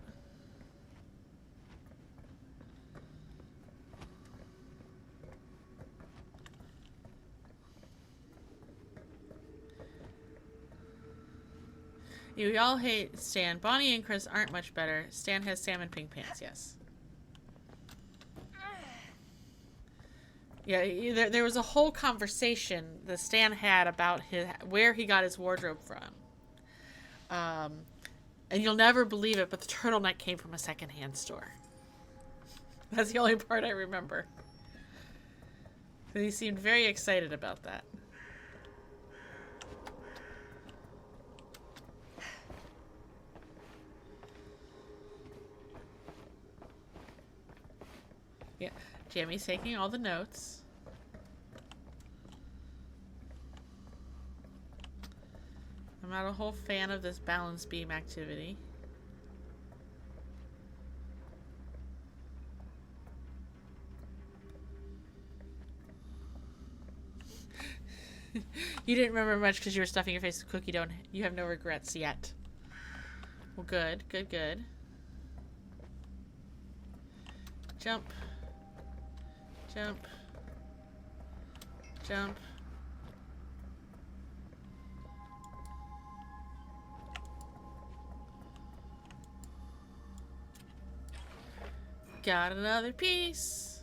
You all hate Stan. Bonnie and Chris aren't much better. Stan has salmon pink pants, yes. Yeah, there was a whole conversation that Stan had about where he got his wardrobe from. And you'll never believe it, but the turtleneck came from a secondhand store. That's the only part I remember. So he seemed very excited about that. Yeah, Jamie's taking all the notes. I'm not a whole fan of this balance beam activity. You didn't remember much because you were stuffing your face with cookie dough. You have no regrets yet. Well, good. Jump. Jump. Jump. Got another piece.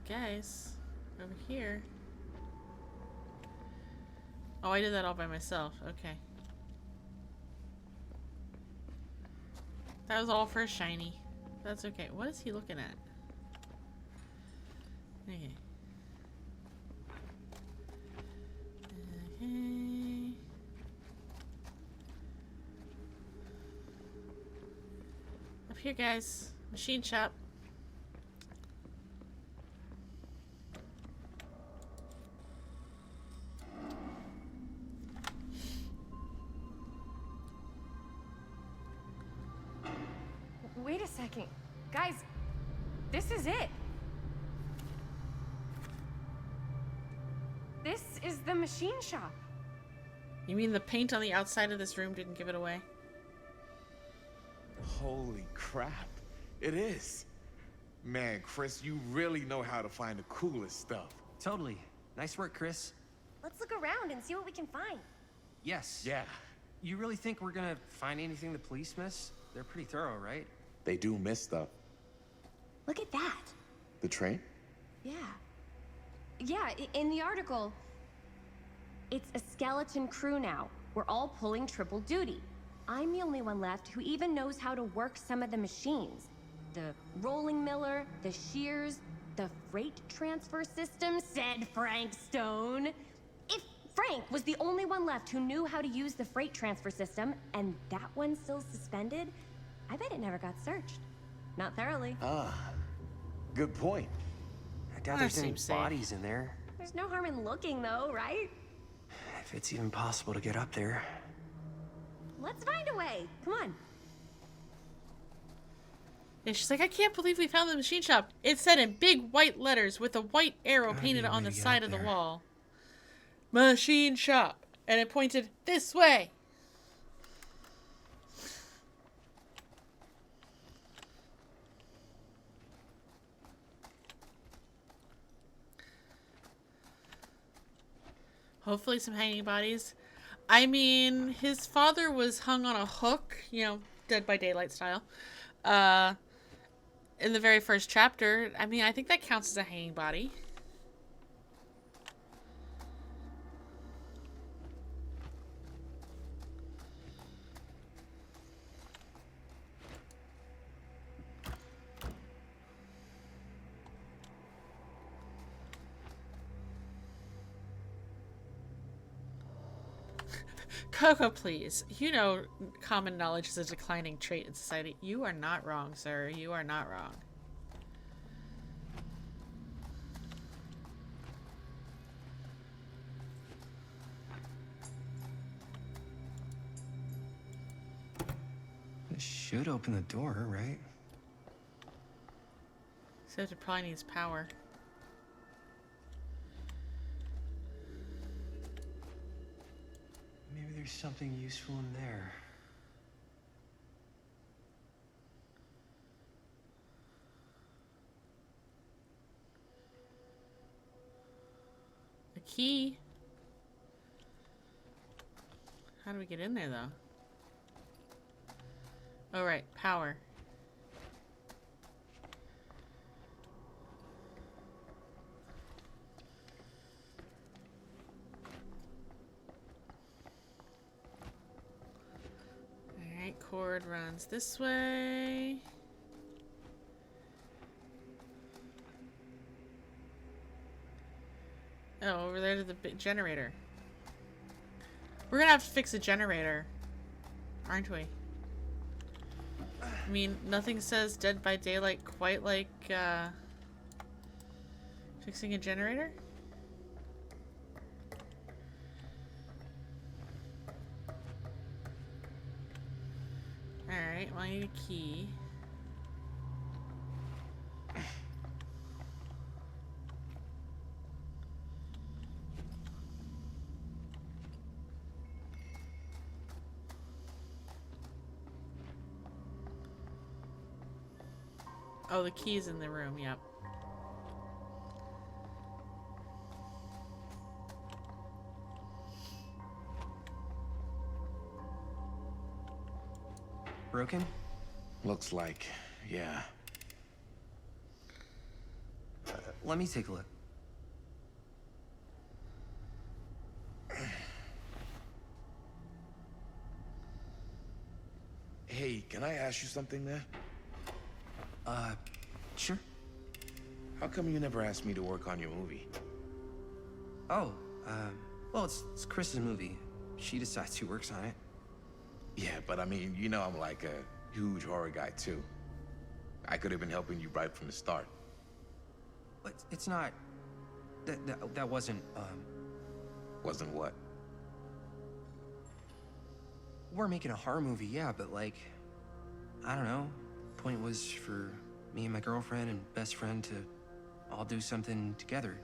Guys, over here. Oh, I did that all by myself. Okay. That was all for a shiny. That's okay. What is he looking at? Okay. Okay. Up here, guys. Machine shop. Wait a second. Guys, this is it. This is the machine shop. You mean the paint on the outside of this room didn't give it away? Holy crap. It is. Man, Chris, you really know how to find the coolest stuff. Totally. Nice work, Chris. Let's look around and see what we can find. Yes. Yeah, You really think we're gonna find anything the police miss? They're pretty thorough, right? they do miss stuff. Look at that. The train? Yeah. Yeah, in the article, it's a skeleton crew now. We're all pulling triple duty. I'm the only one left who even knows how to work some of the machines. The rolling miller, the shears, the freight transfer system, said Frank Stone. If Frank was the only one left who knew how to use the freight transfer system, and that one's still suspended, I bet it never got searched. Not thoroughly. Ah, good point. I doubt there's any bodies in there. There's no harm in looking, though, right? If it's even possible to get up there. Let's find a way. Come on. And she's like, I can't believe we found the machine shop. It said in big white letters with a white arrow painted on the side of the wall. Machine shop. And it pointed this way. Hopefully some hanging bodies. I mean, his father was hung on a hook, you know, Dead by Daylight style. In the very first chapter. I mean, I think that counts as a hanging body. Coco, please. You know common knowledge is a declining trait in society. You are not wrong, sir. You are not wrong. This should open the door, right? Except it probably needs power. Maybe there's something useful in there. A key? How do we get in there, though? Oh, right. Power. Alright, cord runs this way. Oh, over there to the big generator. We're gonna have to fix a generator, aren't we? I mean, nothing says Dead by Daylight quite like, fixing a generator? Alright, well I need a key. Oh, the key's in the room, yep. Broken? Looks like, yeah. Let me take a look. Hey, can I ask you something there? Sure. How come you never asked me to work on your movie? Oh, well, it's Chris's movie. She decides who works on it. Yeah, but I mean, you know I'm like a huge horror guy too. I could have been helping you right from the start. But it's not... That wasn't, Wasn't what? We're making a horror movie, yeah, but like... I don't know. Point was for me and my girlfriend and best friend to all do something together.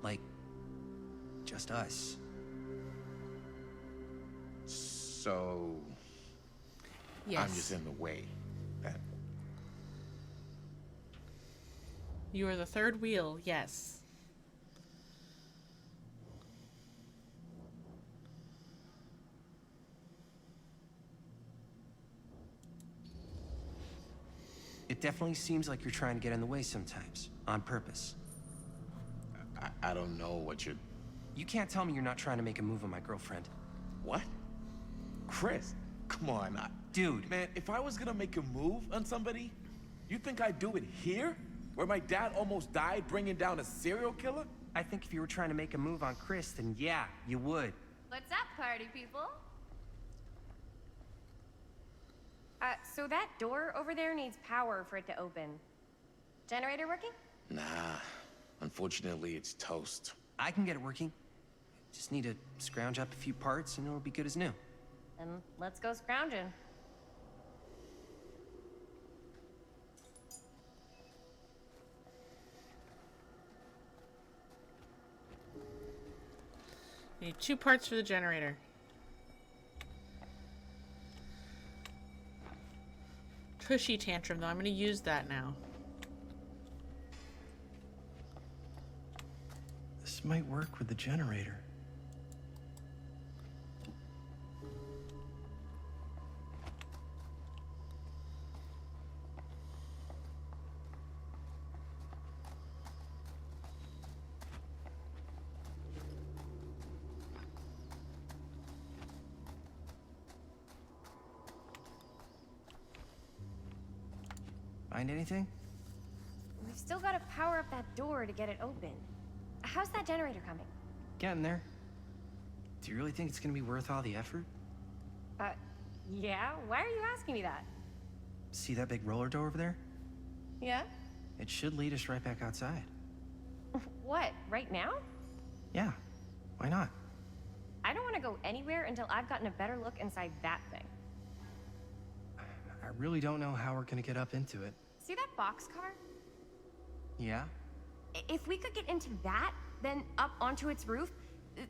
Like, just us. So... Yes. I'm just in the way. Then. You are the third wheel, yes. It definitely seems like you're trying to get in the way sometimes, on purpose. I don't know what you're... You can't tell me you're not trying to make a move on my girlfriend. What? Chris, come on. Dude. Man, if I was gonna make a move on somebody, you think I'd do it here? Where my dad almost died bringing down a serial killer? I think if you were trying to make a move on Chris, then yeah, you would. What's up, party people? So that door over there needs power for it to open. Generator working? Nah. Unfortunately, it's toast. I can get it working. Just need to scrounge up a few parts and it'll be good as new. Then let's go scrounging. Need 2 parts for the generator. Tushy tantrum, though. I'm going to use that now. This might work with the generator. Find anything? We've still got to power up that door to get it open. How's that generator coming? Getting there. Do you really think it's gonna be worth all the effort? Yeah? Why are you asking me that? See that big roller door over there? Yeah? It should lead us right back outside. What, right now? Yeah, why not? I don't want to go anywhere until I've gotten a better look inside that thing. I really don't know how we're gonna get up into it. See that boxcar? Yeah? If we could get into that, then up onto its roof,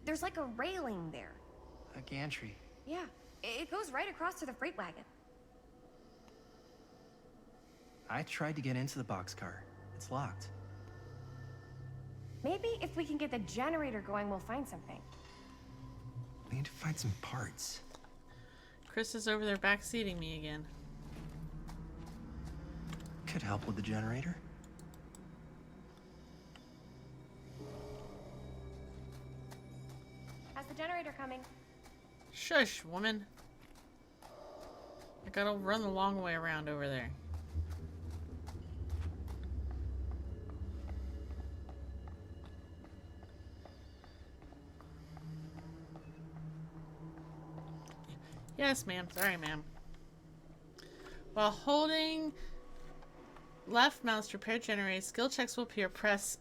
there's like a railing there. A gantry. Yeah, it goes right across to the freight wagon. I tried to get into the boxcar. It's locked. Maybe if we can get the generator going, we'll find something. We need to find some parts. Chris is over there backseating me again. Could help with the generator. How's the generator coming? Shush, woman. I gotta run the long way around over there. Yes, ma'am. Sorry, ma'am. While holding left mouse to repair generator, skill checks will appear. Press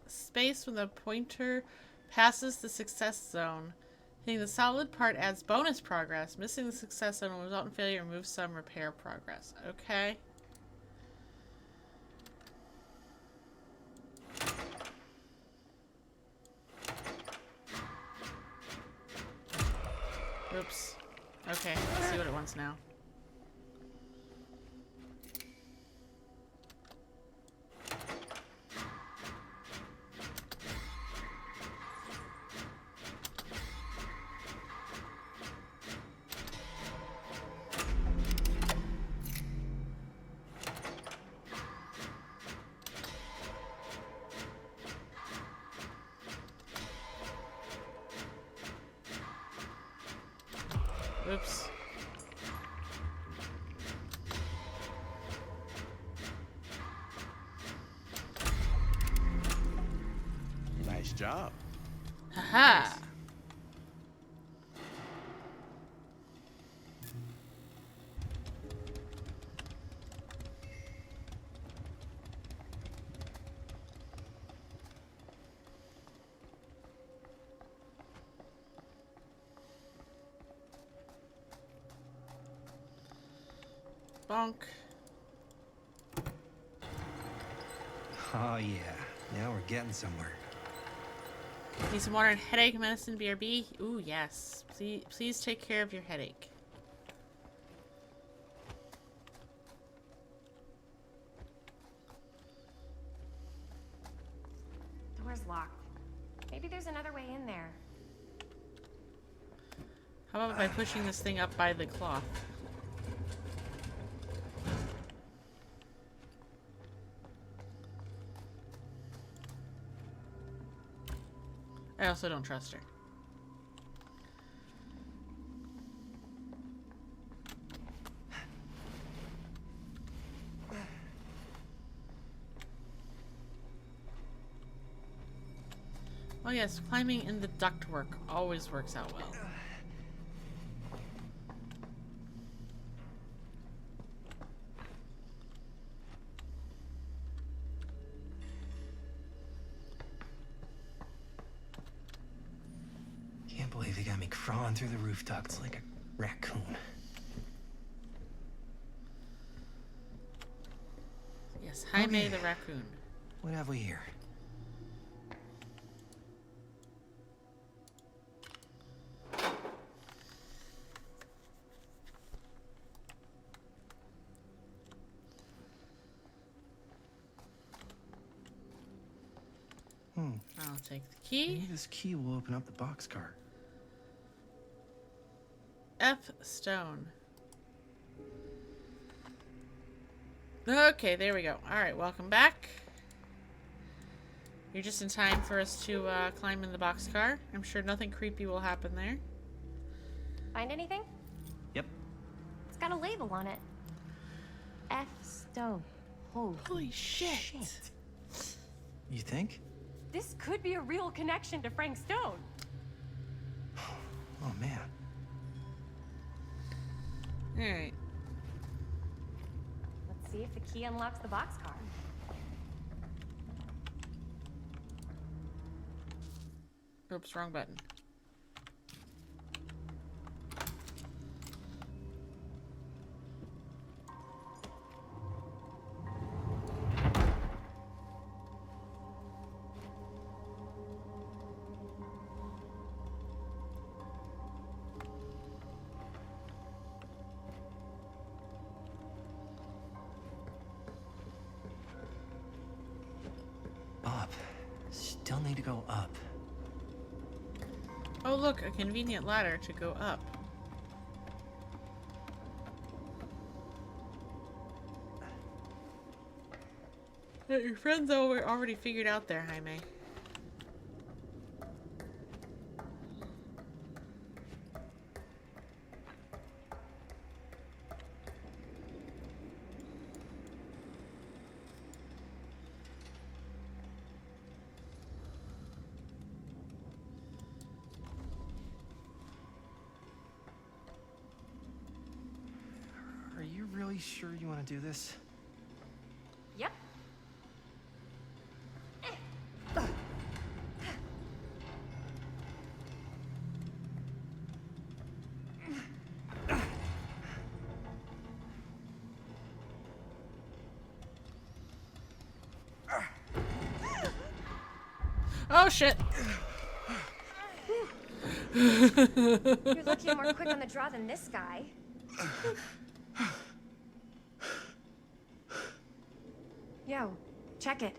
space when the pointer passes the success zone. Hitting the solid part adds bonus progress. Missing the success zone will result in failure and remove some repair progress. Okay. Oops. Okay, let's see what it wants now. Oops. job. Haha. Bonk. Oh, yeah. Now we're getting somewhere. Need some water and headache medicine, BRB? Ooh, yes. Please take care of your headache. Door's locked. Maybe there's another way in there. How about by pushing this thing up by the cloth? I also don't trust her. Oh yes, climbing in the ductwork always works out well. Can't believe they got me crawling through the roof ducts like a raccoon. Yes, Jaime Okay. the raccoon. What have we here? I'll take the key. Maybe this key will open up the boxcar. F stone. Okay, there we go. Alright, welcome back. You're just in time for us to climb in the boxcar. I'm sure nothing creepy will happen there. Find anything? Yep. It's got a label on it. F Stone. Holy shit. You think? This could be a real connection to Frank Stone. Oh, man. Alright. Let's see if the key unlocks the boxcar. Oops, wrong button. Up. Still need to go up. Oh look, a convenient ladder to go up. Your friends already figured out there, Jaime. Are you really sure you want to do this? Yep. Oh shit! You're lucky I'm more quick on the draw than this guy. Yo, check it.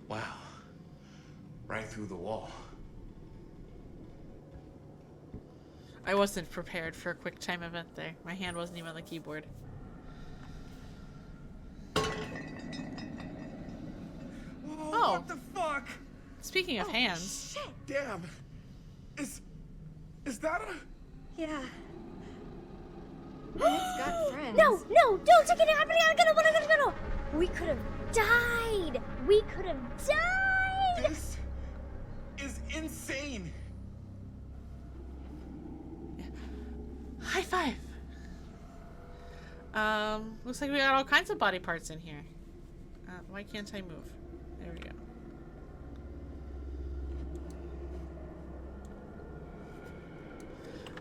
Wow. Right through the wall. I wasn't prepared for a quick time event there. My hand wasn't even on the keyboard. Oh, what the fuck? Speaking of hands. Shit. Damn. Is that a... Yeah. It's got friends. No, don't take it out. We could have died. We could have died. This insane. High five. Looks like we got all kinds of body parts in here. Why can't I move? There we go.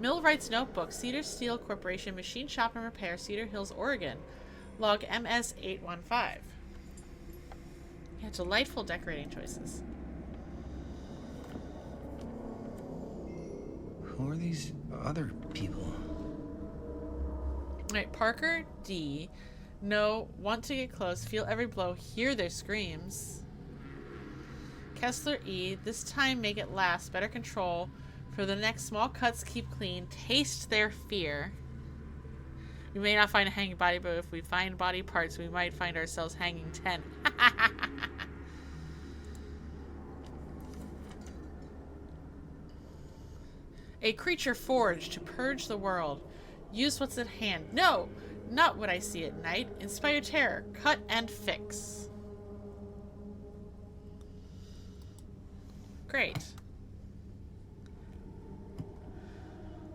Millwright's Notebook, Cedar Steel Corporation, Machine Shop and Repair, Cedar Hills, Oregon. Log MS-815. Yeah, delightful decorating choices. Who are these other people? Alright, Parker D. No, want to get close, feel every blow, hear their screams. Kessler E. This time make it last, better control. For the next, small cuts, keep clean, taste their fear. We may not find a hanging body, but if we find body parts, we might find ourselves hanging 10. A creature forged to purge the world. Use what's at hand. No! Not what I see at night. Inspire terror. Cut and fix. Great.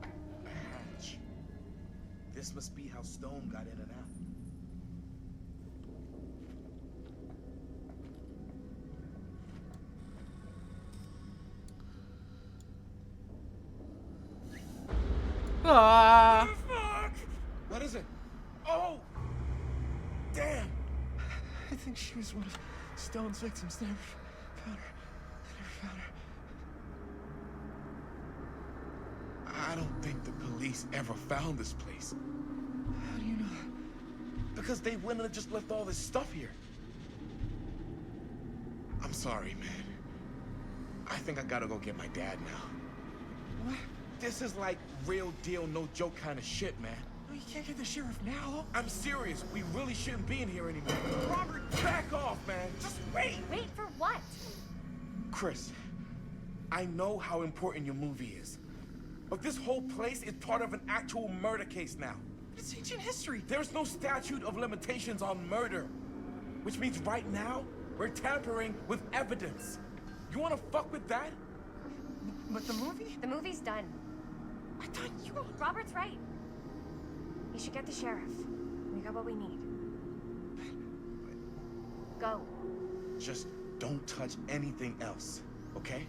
A hatch. This must be how Stone got in and out. Ah. What is it? Oh! Damn! I think she was one of Stone's victims. They never found her. They never found her. I don't think the police ever found this place. How do you know? Because they wouldn't have just left all this stuff here. I'm sorry, man. I think I gotta go get my dad now. What? This is like real deal, no joke kind of shit, man. No, you can't get the sheriff now. I'm serious. We really shouldn't be in here anymore. Robert, back off, man. Just wait. Wait for what? Chris, I know how important your movie is. But this whole place is part of an actual murder case now. It's ancient history. There's no statute of limitations on murder. Which means right now, we're tampering with evidence. You wanna fuck with that? But the movie? The movie's done. I thought you... Robert's right. You should get the sheriff. We got what we need. Go. Just don't touch anything else, okay?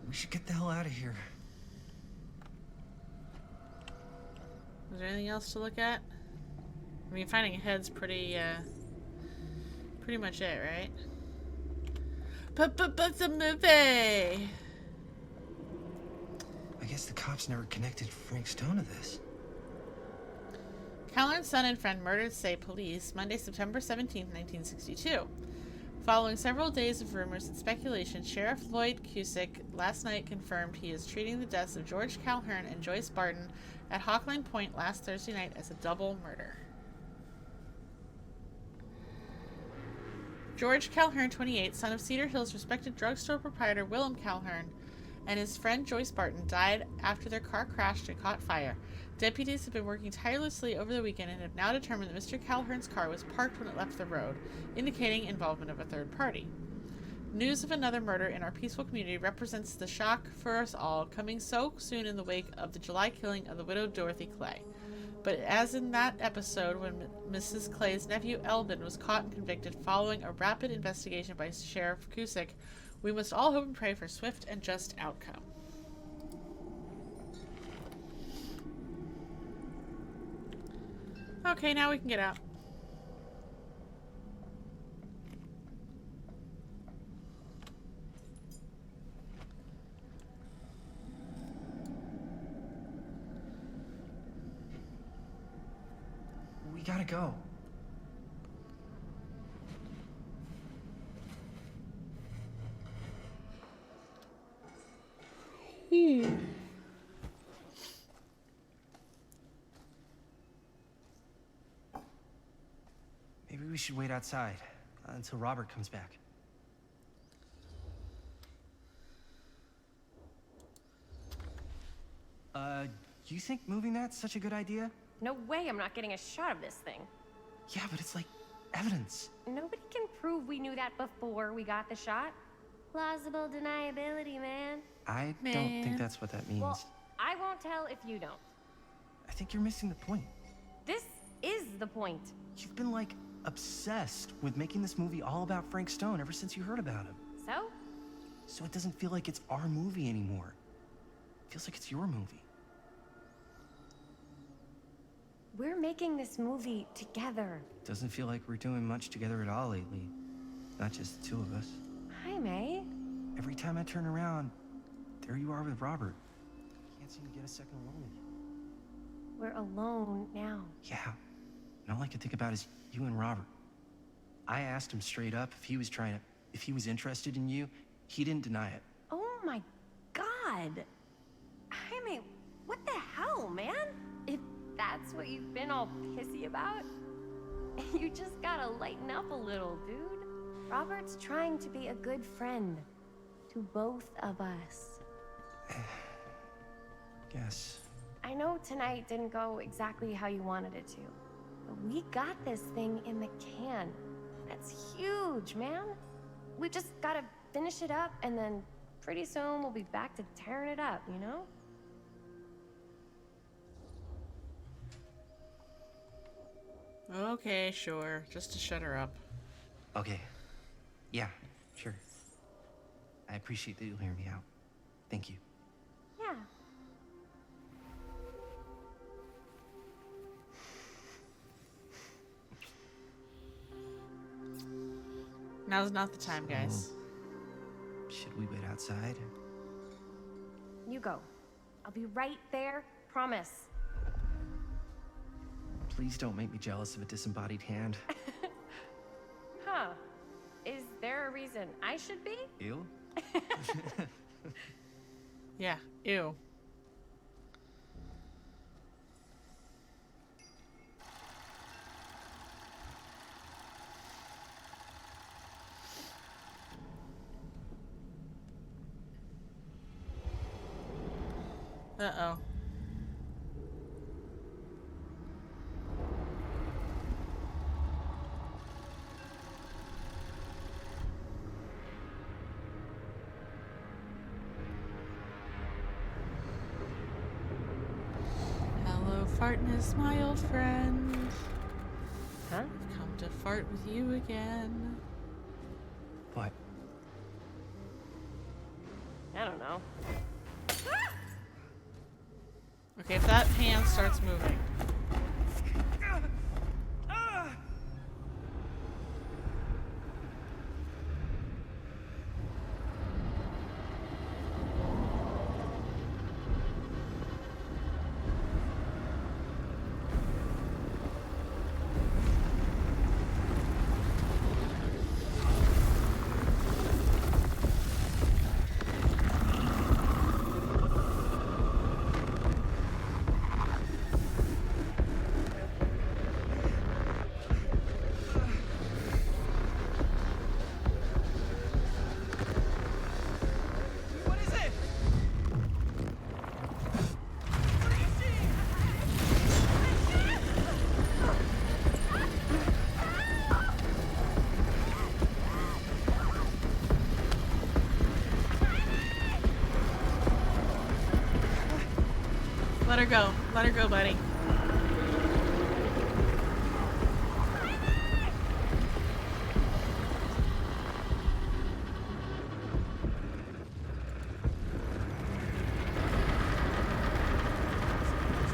We should get the hell out of here. Is there anything else to look at? I mean, finding a head's pretty much it, right? But the movie! I guess the cops never connected Frank Stone to this. Calhoun's son and friend murdered, say police, Monday, September 17, 1962. Following several days of rumors and speculation, Sheriff Lloyd Cusick last night confirmed he is treating the deaths of George Calhoun and Joyce Barton at Hawkline Point last Thursday night as a double murder. George Calhoun, 28, son of Cedar Hills respected drugstore proprietor Willem Calhoun, and his friend Joyce Barton died after their car crashed and caught fire. Deputies have been working tirelessly over the weekend and have now determined that Mr. Calhoun's car was parked when it left the road, indicating involvement of a third party. News of another murder in our peaceful community represents the shock for us all, coming so soon in the wake of the July killing of the widow Dorothy Clay. But as in that episode when Mrs. Clay's nephew Elvin was caught and convicted following a rapid investigation by Sheriff Cusick, we must all hope and pray for swift and just outcome. Okay, now we can get out. We gotta go. Maybe we should wait outside until Robert comes back. Do you think moving that's such a good idea? No way I'm not getting a shot of this thing. Yeah, but it's like evidence. Nobody can prove we knew that before we got the shot. Plausible deniability, man. I don't think that's what that means. Well, I won't tell if you don't. I think you're missing the point. This is the point. You've been, like, obsessed with making this movie all about Frank Stone ever since you heard about him. So? So it doesn't feel like it's our movie anymore. It feels like it's your movie. We're making this movie together. Doesn't feel like we're doing much together at all lately. Not just the two of us. Hi, May. Every time I turn around, there you are with Robert. Can't seem to get a second alone with you. We're alone now. Yeah. And all I can think about is you and Robert. I asked him straight up if he was interested in you. He didn't deny it. Oh my god. Jaime, what the hell, man? If that's what you've been all pissy about, you just gotta lighten up a little, dude. Robert's trying to be a good friend to both of us. Guess. I know tonight didn't go exactly how you wanted it to, but we got this thing in the can. That's huge, man. We just gotta finish it up, and then pretty soon we'll be back to tearing it up, you know? Okay, sure. Just to shut her up. Okay. Yeah, sure. I appreciate that you'll hear me out. Thank you. Yeah. Now's not the time, guys. Should we wait outside? You go. I'll be right there, promise. Please don't make me jealous of a disembodied hand. Huh. Is there a reason I should be? Ew? Yeah, ew. Uh-oh. Hello, Fartness, my old friend. Huh? I've come to fart with you again. What? I don't know. Okay, if that hand starts moving. Let her go. Let her go, buddy.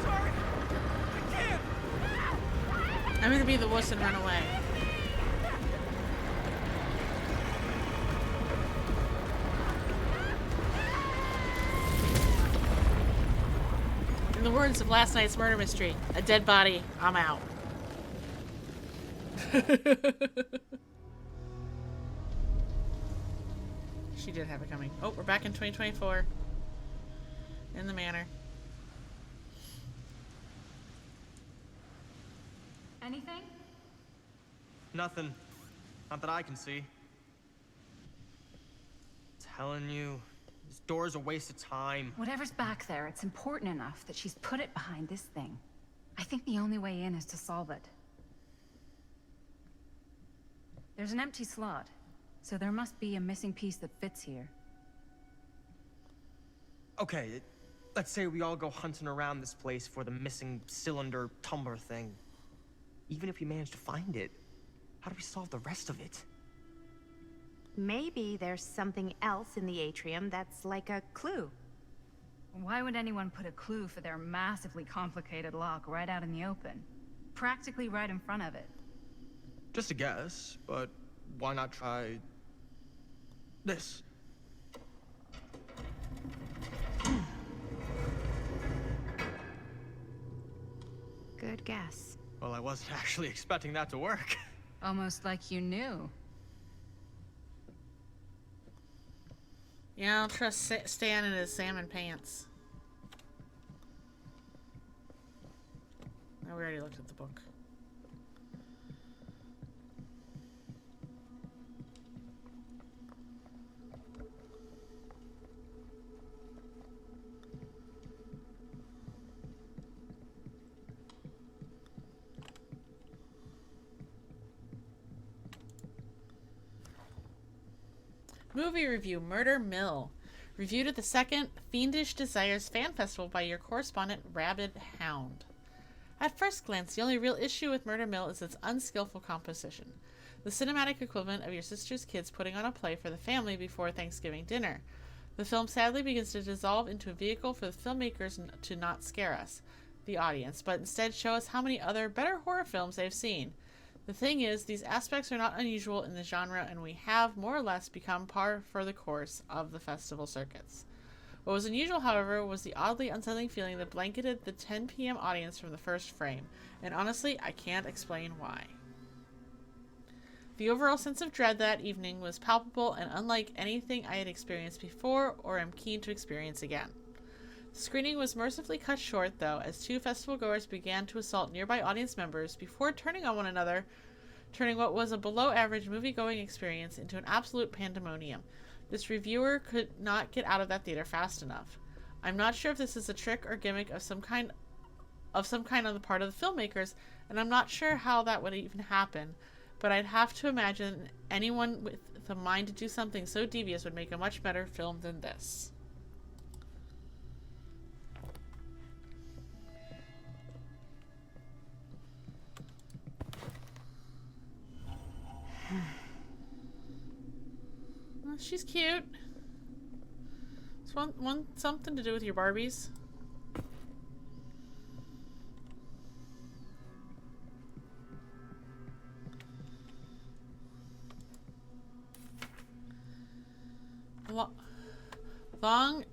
Sorry! I can't! I'm gonna be the wuss and run away. In the words of last night's murder mystery, a dead body, I'm out. She did have it coming. Oh, we're back in 2024. In the manor. Anything? Nothing. Not that I can see. Telling you, this door's a waste of time. Whatever's back there, it's important enough that she's put it behind this thing. I think the only way in is to solve it. There's an empty slot, so there must be a missing piece that fits here. Okay, let's say we all go hunting around this place for the missing cylinder tumbler thing. Even if we manage to find it, how do we solve the rest of it? Maybe there's something else in the atrium that's like a clue. Why would anyone put a clue for their massively complicated lock right out in the open? Practically right in front of it. Just a guess, but why not try this? Good guess. Well, I wasn't actually expecting that to work. Almost like you knew. Yeah, I don't trust Stan in his salmon pants. Oh, we already looked at the book. Movie review, Murder Mill. Reviewed at the second Fiendish Desires Fan Festival by your correspondent, Rabid Hound. At first glance, the only real issue with Murder Mill is its unskillful composition. The cinematic equivalent of your sister's kids putting on a play for the family before Thanksgiving dinner. The film sadly begins to dissolve into a vehicle for the filmmakers to not scare us, the audience, but instead show us how many other better horror films they've seen. The thing is, these aspects are not unusual in the genre, and we have, more or less, become par for the course of the festival circuits. What was unusual, however, was the oddly unsettling feeling that blanketed the 10 p.m. audience from the first frame, and honestly, I can't explain why. The overall sense of dread that evening was palpable and unlike anything I had experienced before or am keen to experience again. The screening was mercifully cut short, though, as two festival-goers began to assault nearby audience members before turning on one another, turning what was a below-average movie-going experience into an absolute pandemonium. This reviewer could not get out of that theater fast enough. I'm not sure if this is a trick or gimmick of some kind on the part of the filmmakers, and I'm not sure how that would even happen, but I'd have to imagine anyone with the mind to do something so devious would make a much better film than this. Well, she's cute. It's one something to do with your Barbies. Long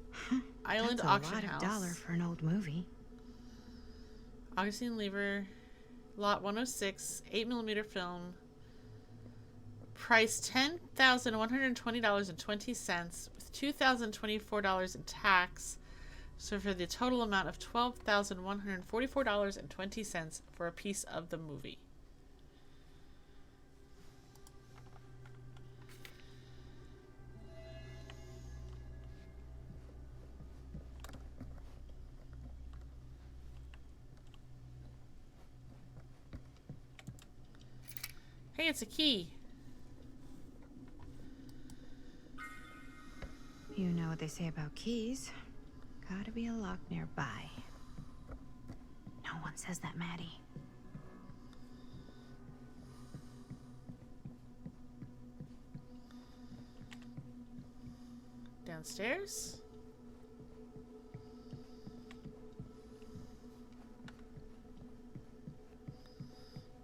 Island That's Auction a lot House. of dollar for an old movie. Augustine Lever, Lot 106, 8mm film. Price $10,120.20 with $2,024 in tax. So for the total amount of $12,144.20 for a piece of the movie. Hey, it's a key. You know what they say about keys. Gotta be a lock nearby. No one says that, Maddie. Downstairs?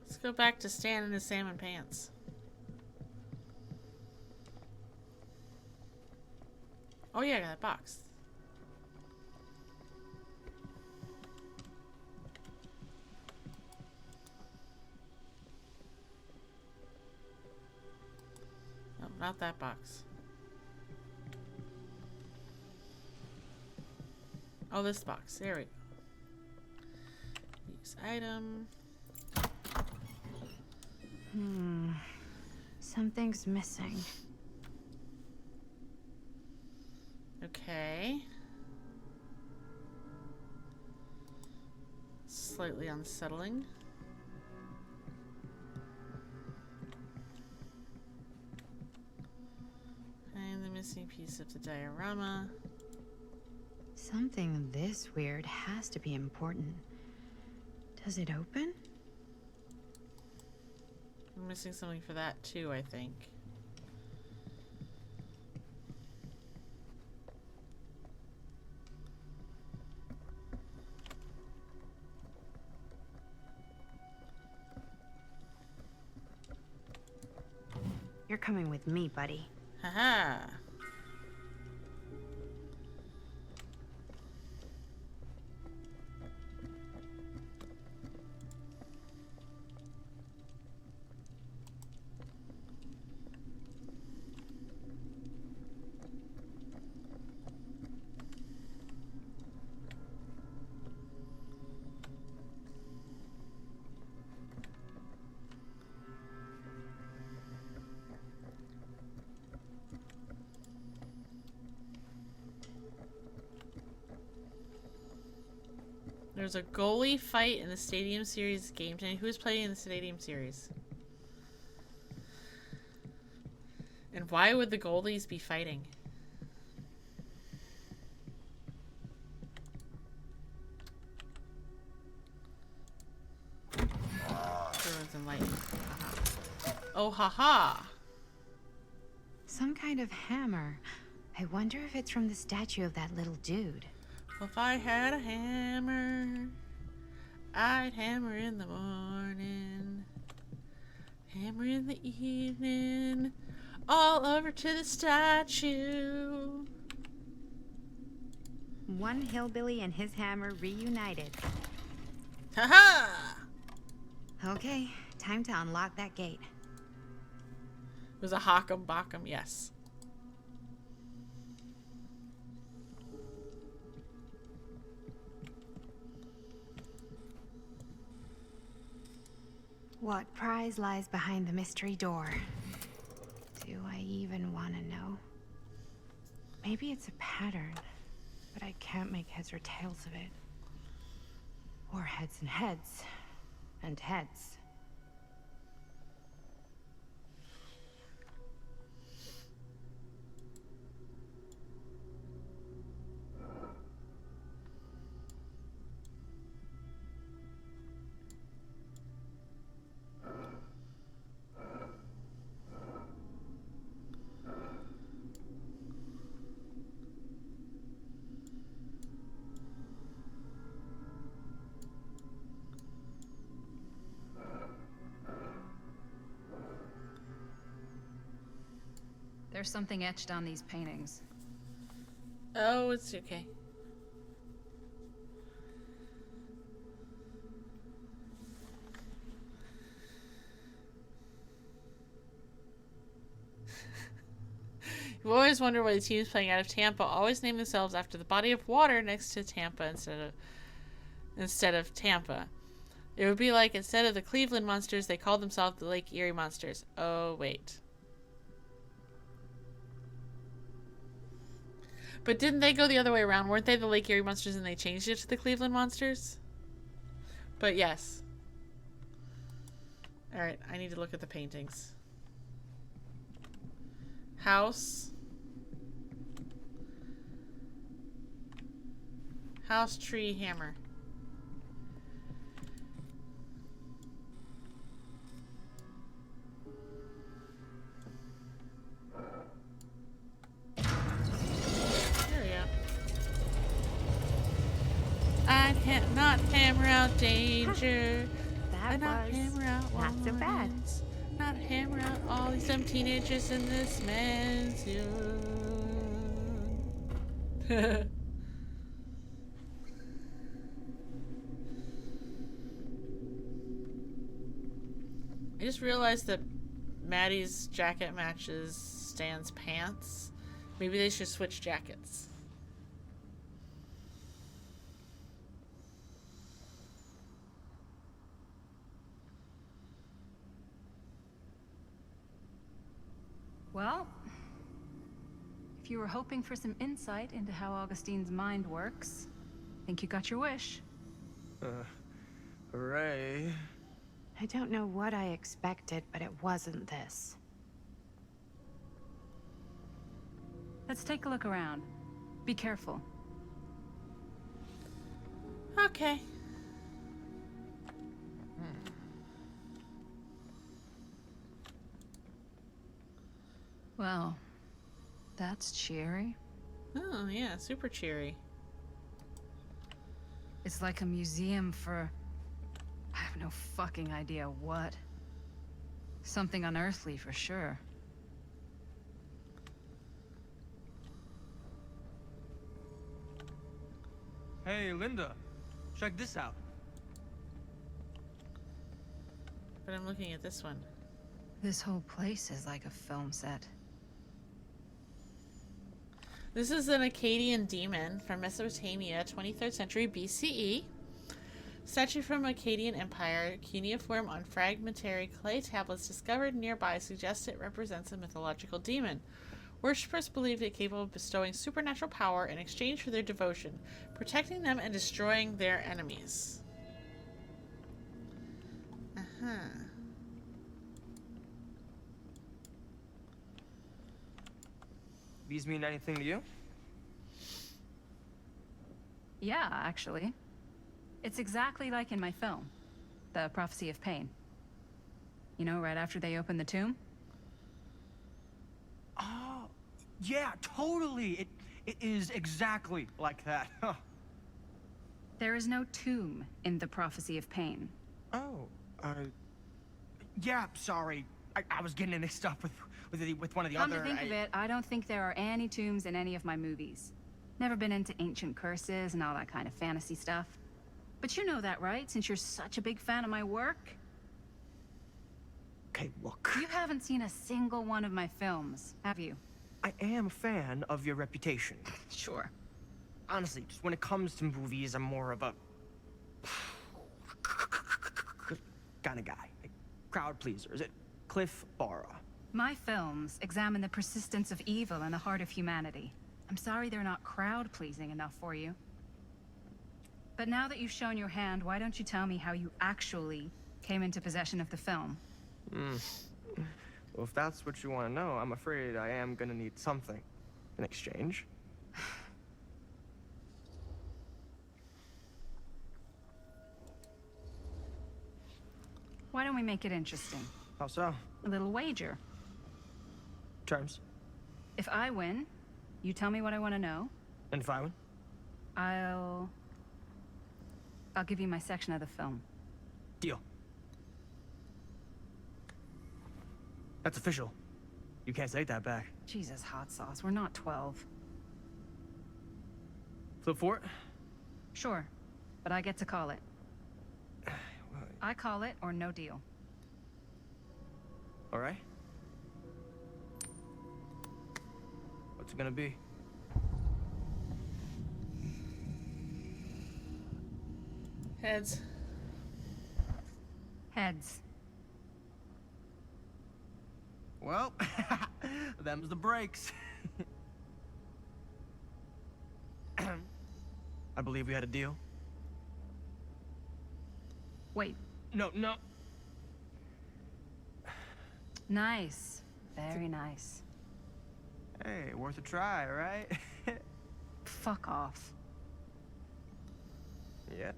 Let's go back to Stan in his salmon pants. Oh yeah, I got that box. No, not that box. Oh, this box. There we go. Use item. Something's missing. Okay. slightly unsettling. And the missing piece of the diorama. Something this weird has to be important. Does it open? I'm missing something for that too, I think. You're coming with me, buddy. Haha. There's a goalie fight in the Stadium Series game tonight. Who's playing in the Stadium Series? And why would the goalies be fighting? Bruins and Lightning. Oh, haha. Some kind of hammer. I wonder if it's from the statue of that little dude. Well, if I had a hammer, I'd hammer in the morning, hammer in the evening, all over to the statue. One hillbilly and his hammer reunited. Haha! Okay, time to unlock that gate. It was a hock'em bock'em, yes. What prize lies behind the mystery door? Do I even want to know? Maybe it's a pattern, but I can't make heads or tails of it. Or heads and heads, and heads. There's something etched on these paintings. Oh, it's okay. You always wonder why the teams playing out of Tampa always name themselves after the body of water next to Tampa instead of Tampa. It would be like instead of the Cleveland Monsters, they called themselves the Lake Erie Monsters. Oh, wait. But didn't they go the other way around? Weren't they the Lake Erie Monsters and they changed it to the Cleveland Monsters? But yes. Alright, I need to look at the paintings. House. House, tree, hammer. I'd not hammer out danger. That not was hammer out not so bad. warnings. Not hammer out all these dumb teenagers in this mansion. I just realized that Maddie's jacket matches Stan's pants. Maybe they should switch jackets. Well, if you were hoping for some insight into how Augustine's mind works, I think you got your wish. Hooray. I don't know what I expected, but it wasn't this. Let's take a look around. Be careful. Okay. Well, that's cheery. Oh, yeah, super cheery. It's like a museum for... I have no fucking idea what. Something unearthly for sure. Hey, Linda. Check this out. But I'm looking at this one. This whole place is like a film set. This is an Akkadian demon from Mesopotamia, 23rd century BCE. Statue from Akkadian Empire, cuneiform on fragmentary clay tablets discovered nearby suggest it represents a mythological demon. Worshippers believed it capable of bestowing supernatural power in exchange for their devotion, protecting them and destroying their enemies. These mean anything to you? Yeah, actually. It's exactly like in my film, The Prophecy of Pain. You know, right after they open the tomb? Oh, yeah, totally. It is exactly like that. Huh. There is no tomb in The Prophecy of Pain. Oh, yeah, sorry. I was getting it mixed up with one of the Come other... to think of it, I don't think there are any tombs in any of my movies. Never been into ancient curses and all that kind of fantasy stuff. But you know that, right? Since you're such a big fan of my work? Okay, look. You haven't seen a single one of my films, have you? I am a fan of your reputation. Sure. Honestly, just when it comes to movies, I'm more of a... kind of guy. Like, crowd pleaser. Is it Cliff Barra? My films examine the persistence of evil in the heart of humanity. I'm sorry they're not crowd-pleasing enough for you. But now that you've shown your hand, why don't you tell me how you actually came into possession of the film? Well, if that's what you want to know, I'm afraid I am gonna need something in exchange. Why don't we make it interesting? How so? A little wager. Terms? If I win, you tell me what I want to know. And if I win? I'll give you my section of the film. Deal. That's official. You can't take that back. Jesus, hot sauce. We're not 12. Flip for it? Sure, but I get to call it. I call it or no deal. All right. What's it gonna be? Heads. Heads. Well, them's the breaks. I believe we had a deal. Wait. No. Nice. Very nice. Hey, worth a try, right? Fuck off. Yeah.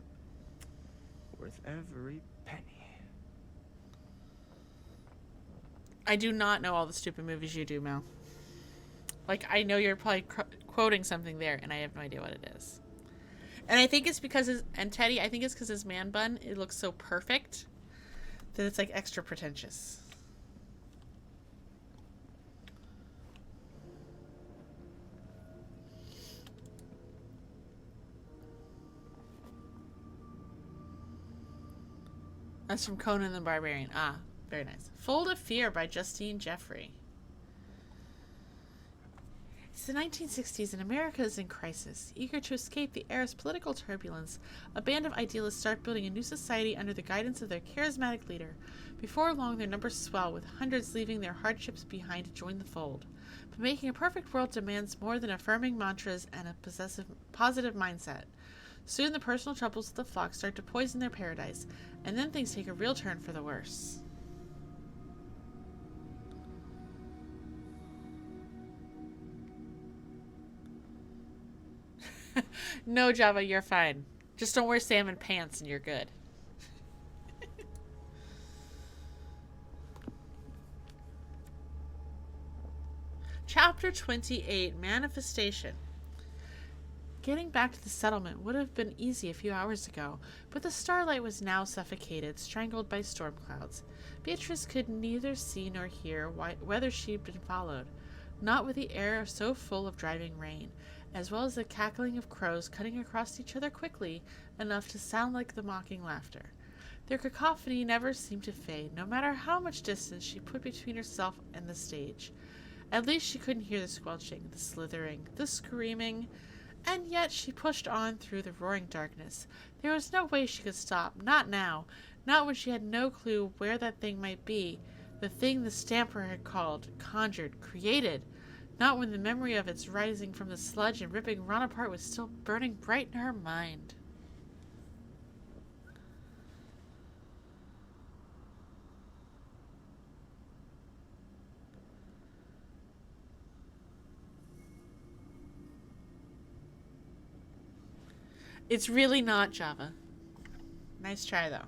Worth every penny. I do not know all the stupid movies you do, Mel. Like, I know you're probably quoting something there, and I have no idea what it is. And I think it's because and Teddy, I think it's because his man bun, it looks so perfect that it's like extra pretentious. That's from Conan the Barbarian. Ah, very nice. Fold of Fear by Justine Jeffrey. It's the 1960s and America is in crisis. Eager to escape the era's political turbulence, a band of idealists start building a new society under the guidance of their charismatic leader. Before long, their numbers swell, with hundreds leaving their hardships behind to join the fold. But making a perfect world demands more than affirming mantras and a positive mindset. Soon the personal troubles of the flock start to poison their paradise, and then things take a real turn for the worse. No, Java, you're fine. Just don't wear salmon pants and you're good. Chapter 28, Manifestation. Getting back to the settlement would have been easy a few hours ago, but the starlight was now suffocated, strangled by storm clouds. Beatrice could neither see nor hear whether she'd been followed, not with the air so full of driving rain, as well as the cackling of crows cutting across each other quickly enough to sound like the mocking laughter. Their cacophony never seemed to fade, no matter how much distance she put between herself and the stage. At least she couldn't hear the squelching, the slithering, the screaming, and yet she pushed on through the roaring darkness. There was no way she could stop, not now, not when she had no clue where that thing might be, the thing the stamper had called, conjured, created, not when the memory of its rising from the sludge and ripping Ron apart was still burning bright in her mind. It's really not, Java. Nice try, though.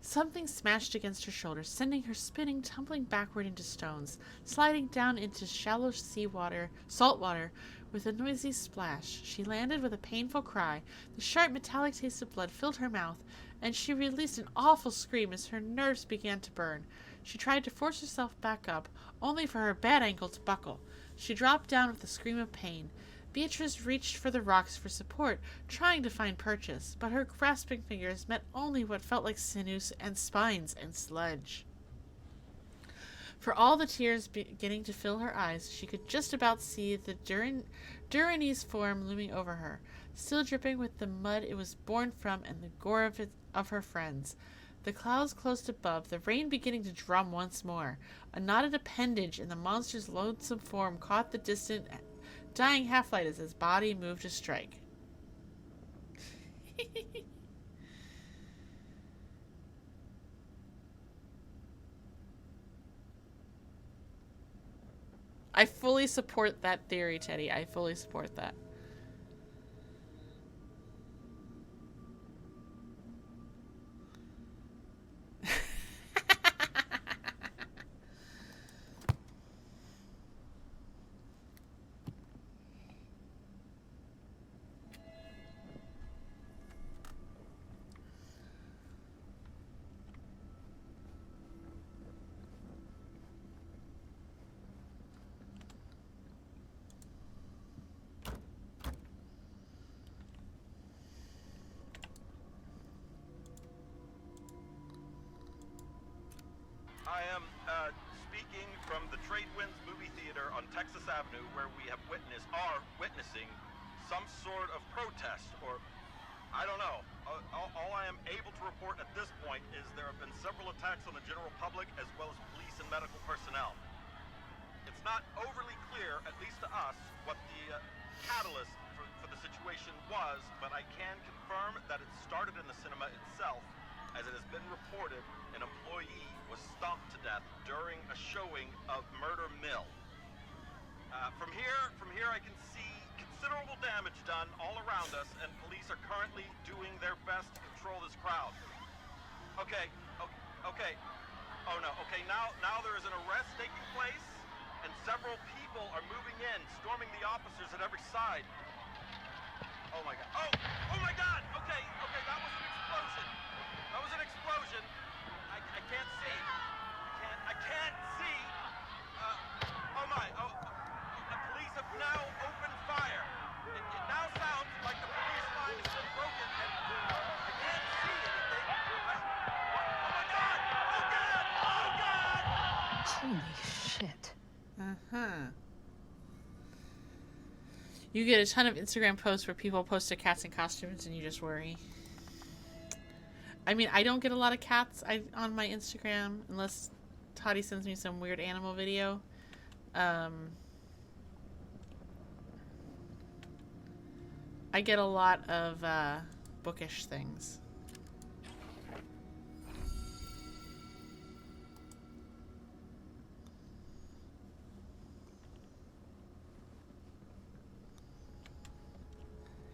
Something smashed against her shoulder, sending her spinning, tumbling backward into stones, sliding down into shallow salt water, with a noisy splash. She landed with a painful cry. The sharp, metallic taste of blood filled her mouth, and she released an awful scream as her nerves began to burn. She tried to force herself back up, only for her bad ankle to buckle. She dropped down with a scream of pain. Beatrice reached for the rocks for support, trying to find purchase, but her grasping fingers met only what felt like sinews and spines and sludge. For all the tears beginning to fill her eyes, she could just about see the Duranese form looming over her, still dripping with the mud it was born from and the gore of her friends. The clouds closed above, the rain beginning to drum once more. A knotted appendage in the monster's loathsome form caught the distant, dying half-light as his body moved to strike. I fully support that theory, Teddy. I fully support that. I am speaking from the Trade Winds Movie Theater on Texas Avenue, where we are witnessing some sort of protest, or I don't know. All I am able to report at this point is there have been several attacks on the general public as well as police and medical personnel. It's not overly clear, at least to us, what the catalyst for the situation was, but I can confirm that it started in the cinema itself, as it has been reported an employee was stomped to death during a showing of Murder Mill. From here I can see considerable damage done all around us, and police are currently doing their best to control this crowd. Okay. Oh no, okay, now there is an arrest taking place, and several people are moving in, storming the officers at every side. Oh my god. Oh my god! Okay, that was an explosion. That was an explosion. I can't see. I can't see. Oh my. The police have now opened fire. It now sounds like the police line has been broken, and I can't see anything. Oh my god! Oh god! Holy shit. Uh-huh. You get a ton of Instagram posts where people post their cats in costumes and you just worry. I mean, I don't get a lot of cats on my Instagram unless Toddy sends me some weird animal video. I get a lot of bookish things.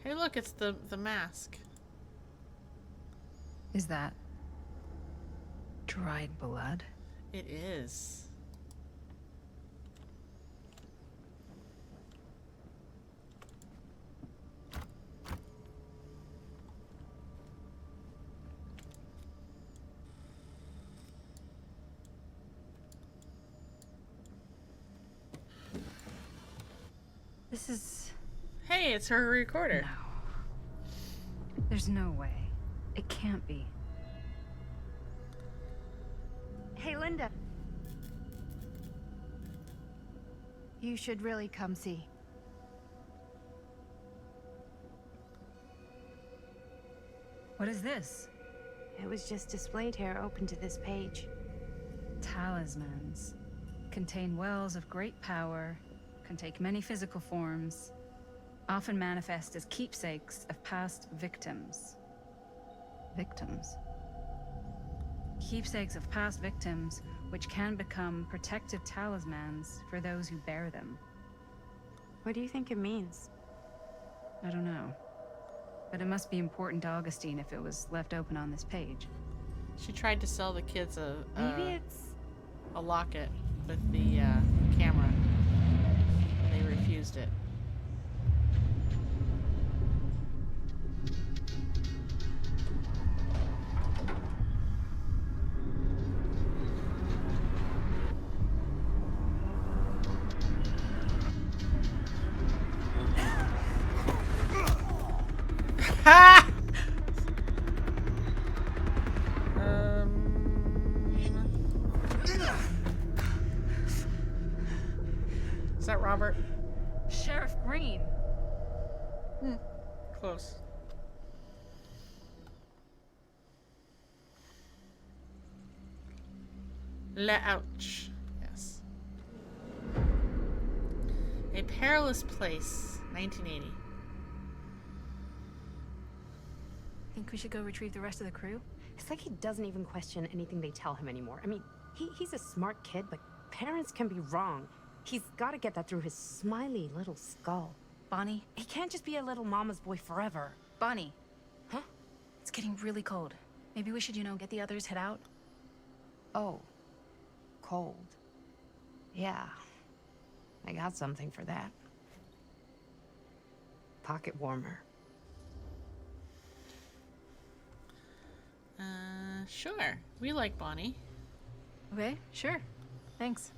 Hey, look, it's the mask. Is that dried blood? It is. This is... Hey, it's her recorder. No. There's no way. It can't be. Hey, Linda. You should really come see. What is this? It was just displayed here, open to this page. Talismans. Contain wells of great power, can take many physical forms, often manifest as keepsakes of past victims. Victims? Keepsakes of past victims, which can become protective talismans for those who bear them. What do you think it means? I don't know. But it must be important to Augustine if it was left open on this page. She tried to sell the kids Maybe it's... a locket with the camera. They refused it. Ha! Is that Robert? Sheriff Green! Close. Ouch. Yes. A Perilous Place, 1980. Think we should go retrieve the rest of the crew? It's like he doesn't even question anything they tell him anymore. I mean, he's a smart kid, but parents can be wrong. He's got to get that through his smiley little skull. Bonnie? He can't just be a little mama's boy forever. Bonnie! Huh? It's getting really cold. Maybe we should, get the others head out? Oh. Cold. Yeah. I got something for that. Pocket warmer. Sure. We like Bonnie. Okay, sure. Thanks.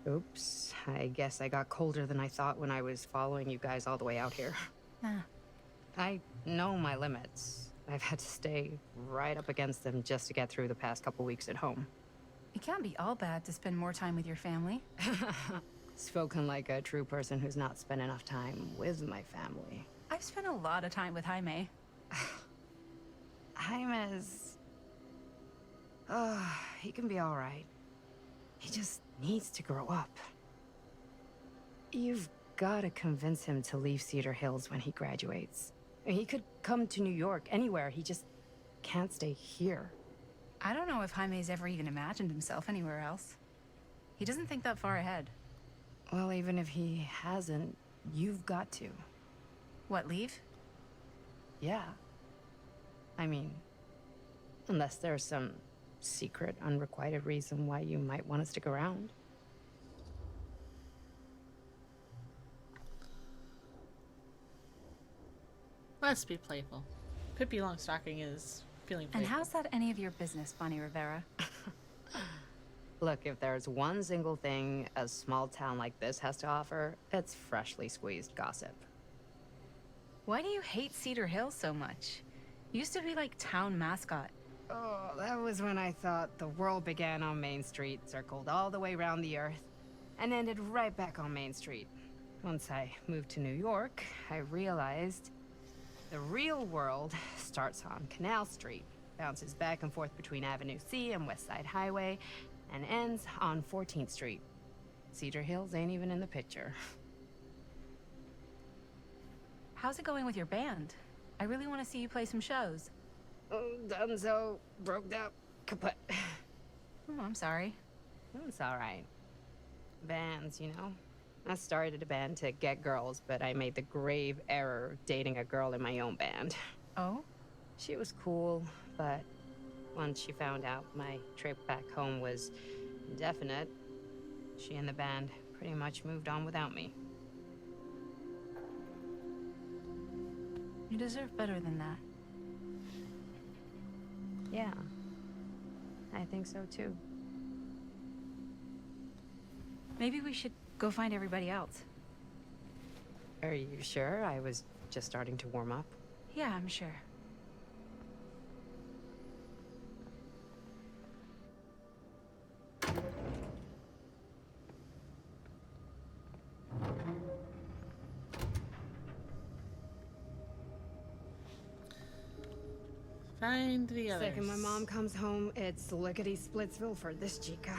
Oops. I guess I got colder than I thought when I was following you guys all the way out here. Ah. I know my limits. I've had to stay right up against them just to get through the past couple weeks at home. It can't be all bad to spend more time with your family. Spoken like a true person who's not spent enough time with my family. I've spent a lot of time with Jaime. Jaime's... he can be all right. He just needs to grow up. You've got to convince him to leave Cedar Hills when he graduates. He could come to New York, anywhere. He just can't stay here. I don't know if Jaime's ever even imagined himself anywhere else. He doesn't think that far ahead. Well, even if he hasn't, you've got to. What, leave? Yeah. I mean, unless there's some secret, unrequited reason why you might want to stick around. Let's be playful. Pippi Longstocking is feeling playful. And how's that any of your business, Bonnie Rivera? Look, if there's one single thing a small town like this has to offer, it's freshly squeezed gossip. Why do you hate Cedar Hills so much? Used to be like town mascot. Oh, that was when I thought the world began on Main Street, circled all the way around the earth, and ended right back on Main Street. Once I moved to New York, I realized The real world starts on Canal Street, bounces back and forth between Avenue C and West Side Highway, and ends on 14th Street. Cedar Hills ain't even in the picture. How's it going with your band? I really want to see you play some shows. Oh, donezo, broke up, kaput. Oh, I'm sorry. It's all right. Bands, you know. I started a band to get girls, but I made the grave error of dating a girl in my own band. Oh? She was cool, but once she found out my trip back home was indefinite, she and the band pretty much moved on without me. You deserve better than that. Yeah, I think so too. Maybe we should go find everybody else. Are you sure? I was just starting to warm up. Yeah, I'm sure. Find the others. Second my mom comes home, it's lickety-splitsville for this chica.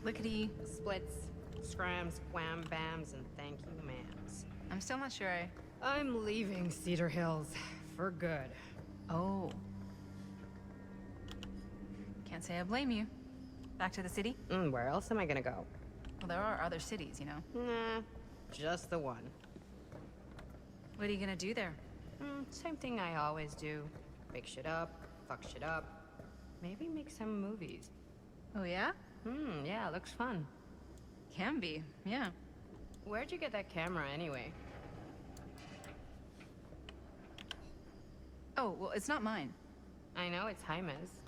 Lickety. Splits, scrams, wham bams, and thank you ma'ams. I'm still not sure I'm leaving Cedar Hills for good. Oh. Can't say I blame you. Back to the city? Where else am I gonna go? Well, there are other cities, you know. Nah, just the one. What are you gonna do there? Same thing I always do. Make shit up, fuck shit up. Maybe make some movies. Oh, yeah? Yeah, looks fun. Can be, yeah. Where'd you get that camera anyway? Oh, well, it's not mine. I know it's Jaime's.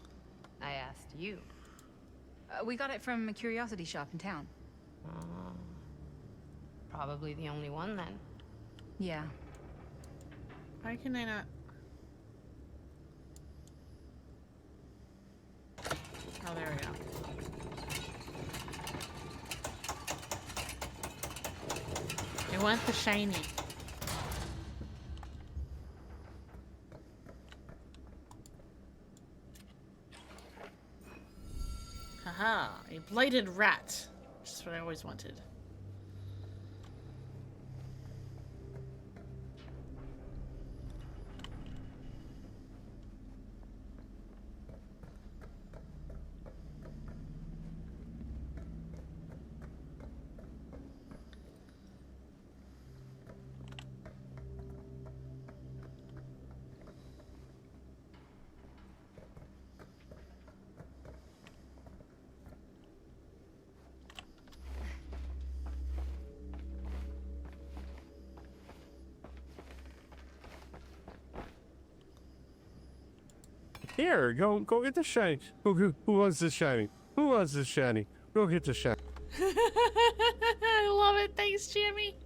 I asked you. We got it from a curiosity shop in town. Probably the only one then. Yeah. Why can I not? Oh, there we go. I want the shiny. Haha, a blighted rat. Just what I always wanted. Here, go get the shiny. Who wants the shiny? Who wants the shiny? Go get the shiny. I love it. Thanks, Jimmy.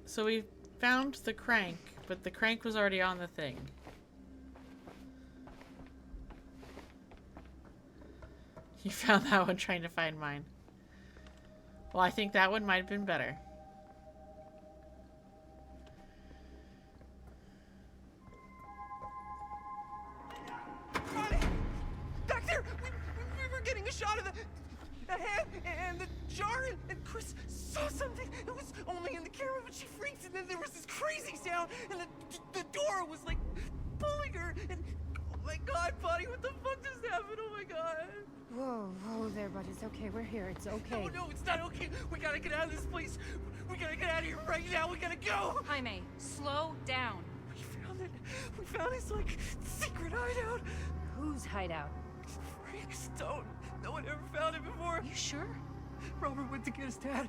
So we found the crank, but the crank was already on the thing. You found that one trying to find mine. Well, I think that one might have been better. Back there! We were getting a shot of the hand and the jar, and Chris saw something. It was only in the camera, but she freaked, and then there was this crazy sound, and the door was like pulling her, and oh my god, buddy, what the fuck just happened? Oh my god. Whoa there, buddy. It's okay. We're here. It's okay. No, it's not okay. We gotta get out of this place. We gotta get out of here right now. We gotta go. Jaime, slow down. We found it. We found his, like, secret hideout. Whose hideout? Frank Stone. No one ever found it before. You sure? Robert went to get his dad.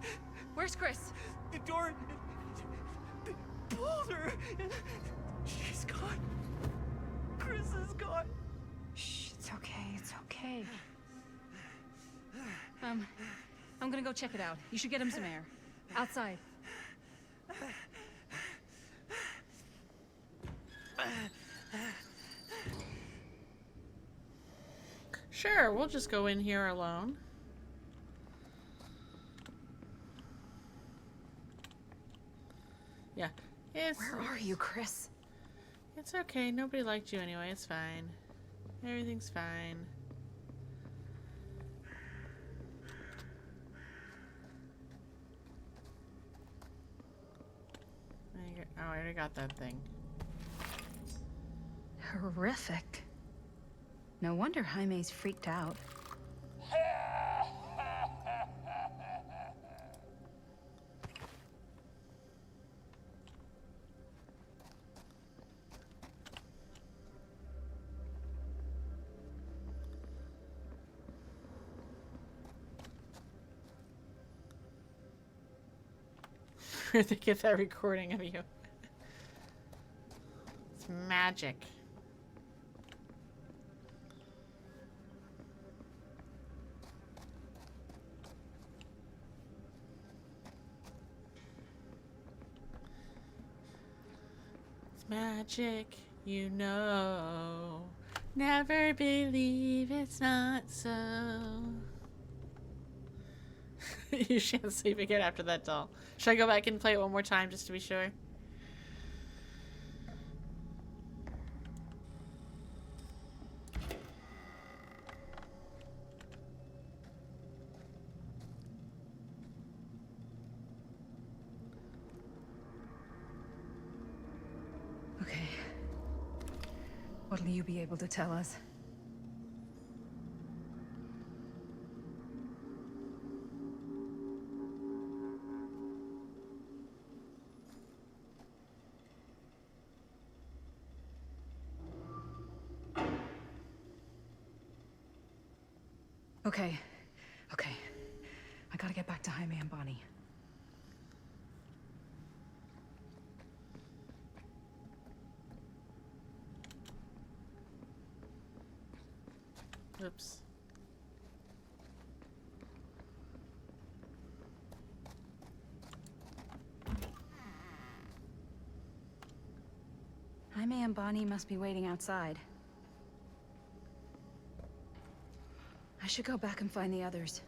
Where's Chris? The door pulled her. She's gone. Chris is gone. Shh, it's okay. It's okay. I'm gonna go check it out. You should get him some air. Outside. Sure, we'll just go in here alone. you, Chris. It's okay. Nobody liked you anyway. It's fine. Everything's fine. Oh, I already got that thing. Horrific. No wonder Jaime's freaked out. Where'd they get that recording of you? It's magic. It's magic, you know. Never believe it's not so. You shan't sleep again after that doll. Should I go back and play it one more time just to be sure? Okay. What'll you be able to tell us? Okay. Okay. I gotta get back to Jaime and Bonnie. Oops. Jaime and Bonnie must be waiting outside. I should go back and find the others.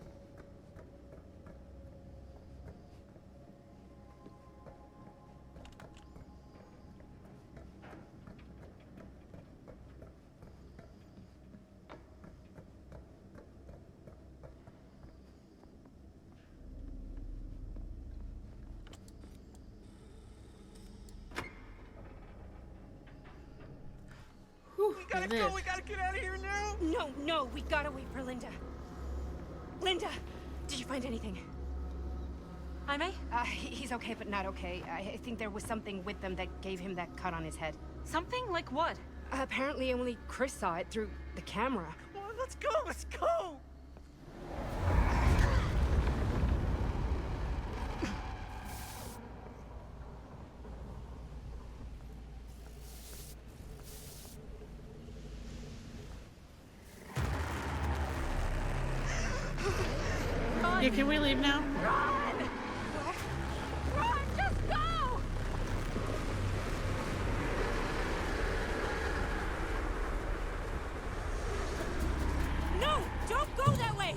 We gotta go, we gotta get out of here now! No, we gotta wait for Linda. Linda, did you find anything? Jaime? He's okay, but not okay. I think there was something with them that gave him that cut on his head. Something? Like what? Apparently only Chris saw it through the camera. Well, let's go, let's go! Yeah, can we leave now? Run! Run! Just go! No! Don't go that way!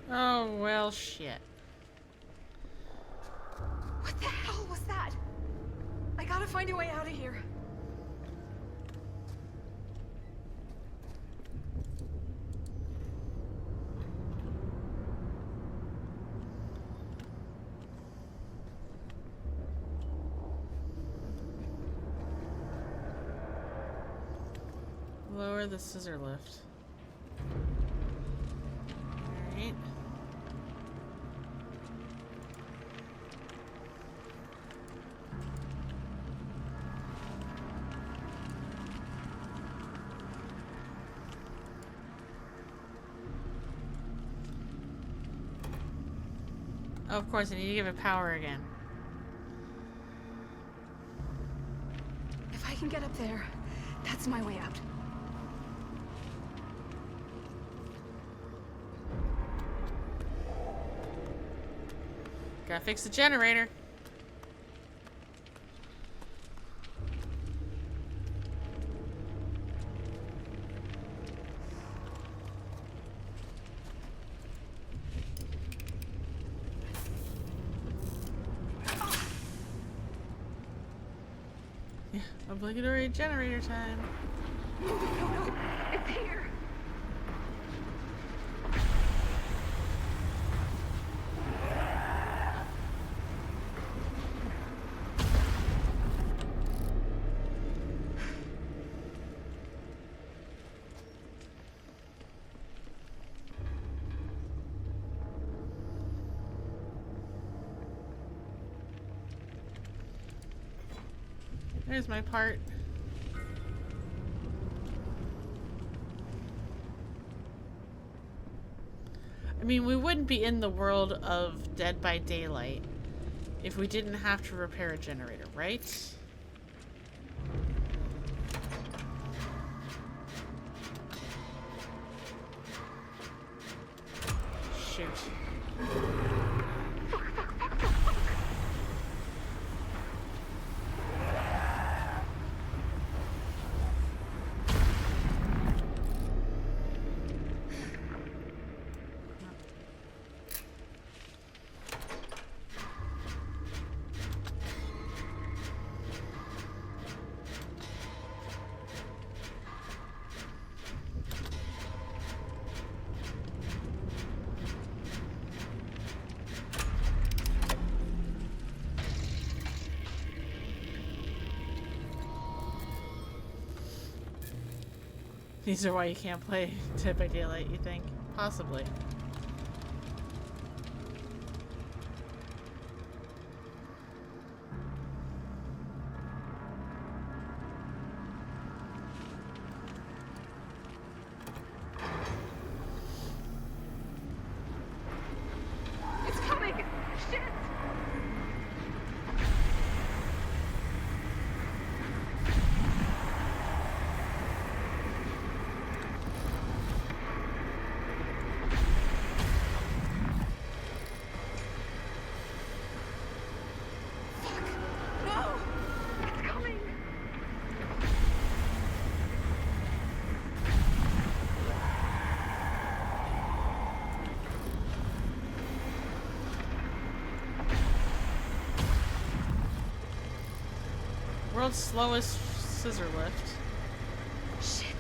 Oh, well, shit. What the hell was that? I gotta find a way out of here. Lower the scissor lift. Alright. Oh, of course, I need to give it power again. If I can get up there, that's my way out. Gotta fix the generator. Yeah, obligatory generator time. No, it's here. There's my part. I mean, we wouldn't be in the world of Dead by Daylight if we didn't have to repair a generator, right? Shoot. These are why you can't play Dead by Daylight, you think? Possibly. It's coming! Shit! No! It's coming! World's slowest scissor lift. Shit!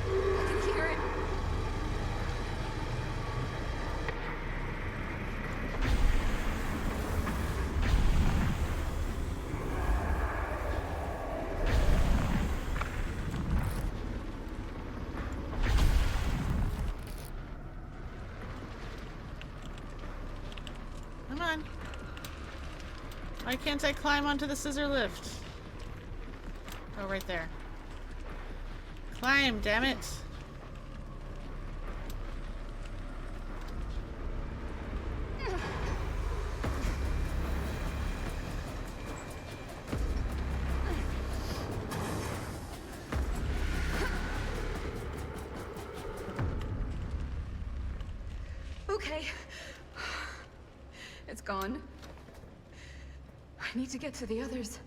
I can hear it. Come on. Why can't I climb onto the scissor lift? Oh, right there. Climb, damn it. Okay. It's gone. I need to get to the others.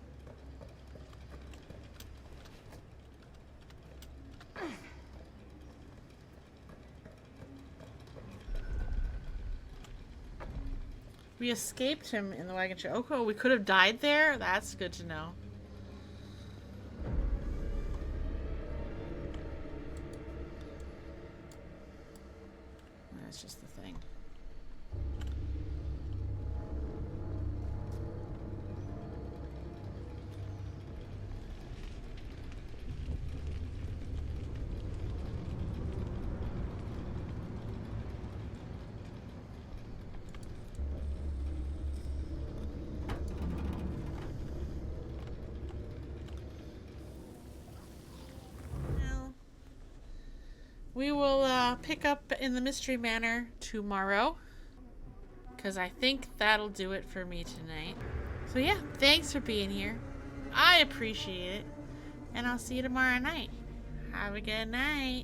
We escaped him in the wagon train. Oh, we could have died there? That's good to know. That's just the thing. We will pick up in the Mystery Manor tomorrow. because I think that'll do it for me tonight. So yeah, thanks for being here. I appreciate it. And I'll see you tomorrow night. Have a good night.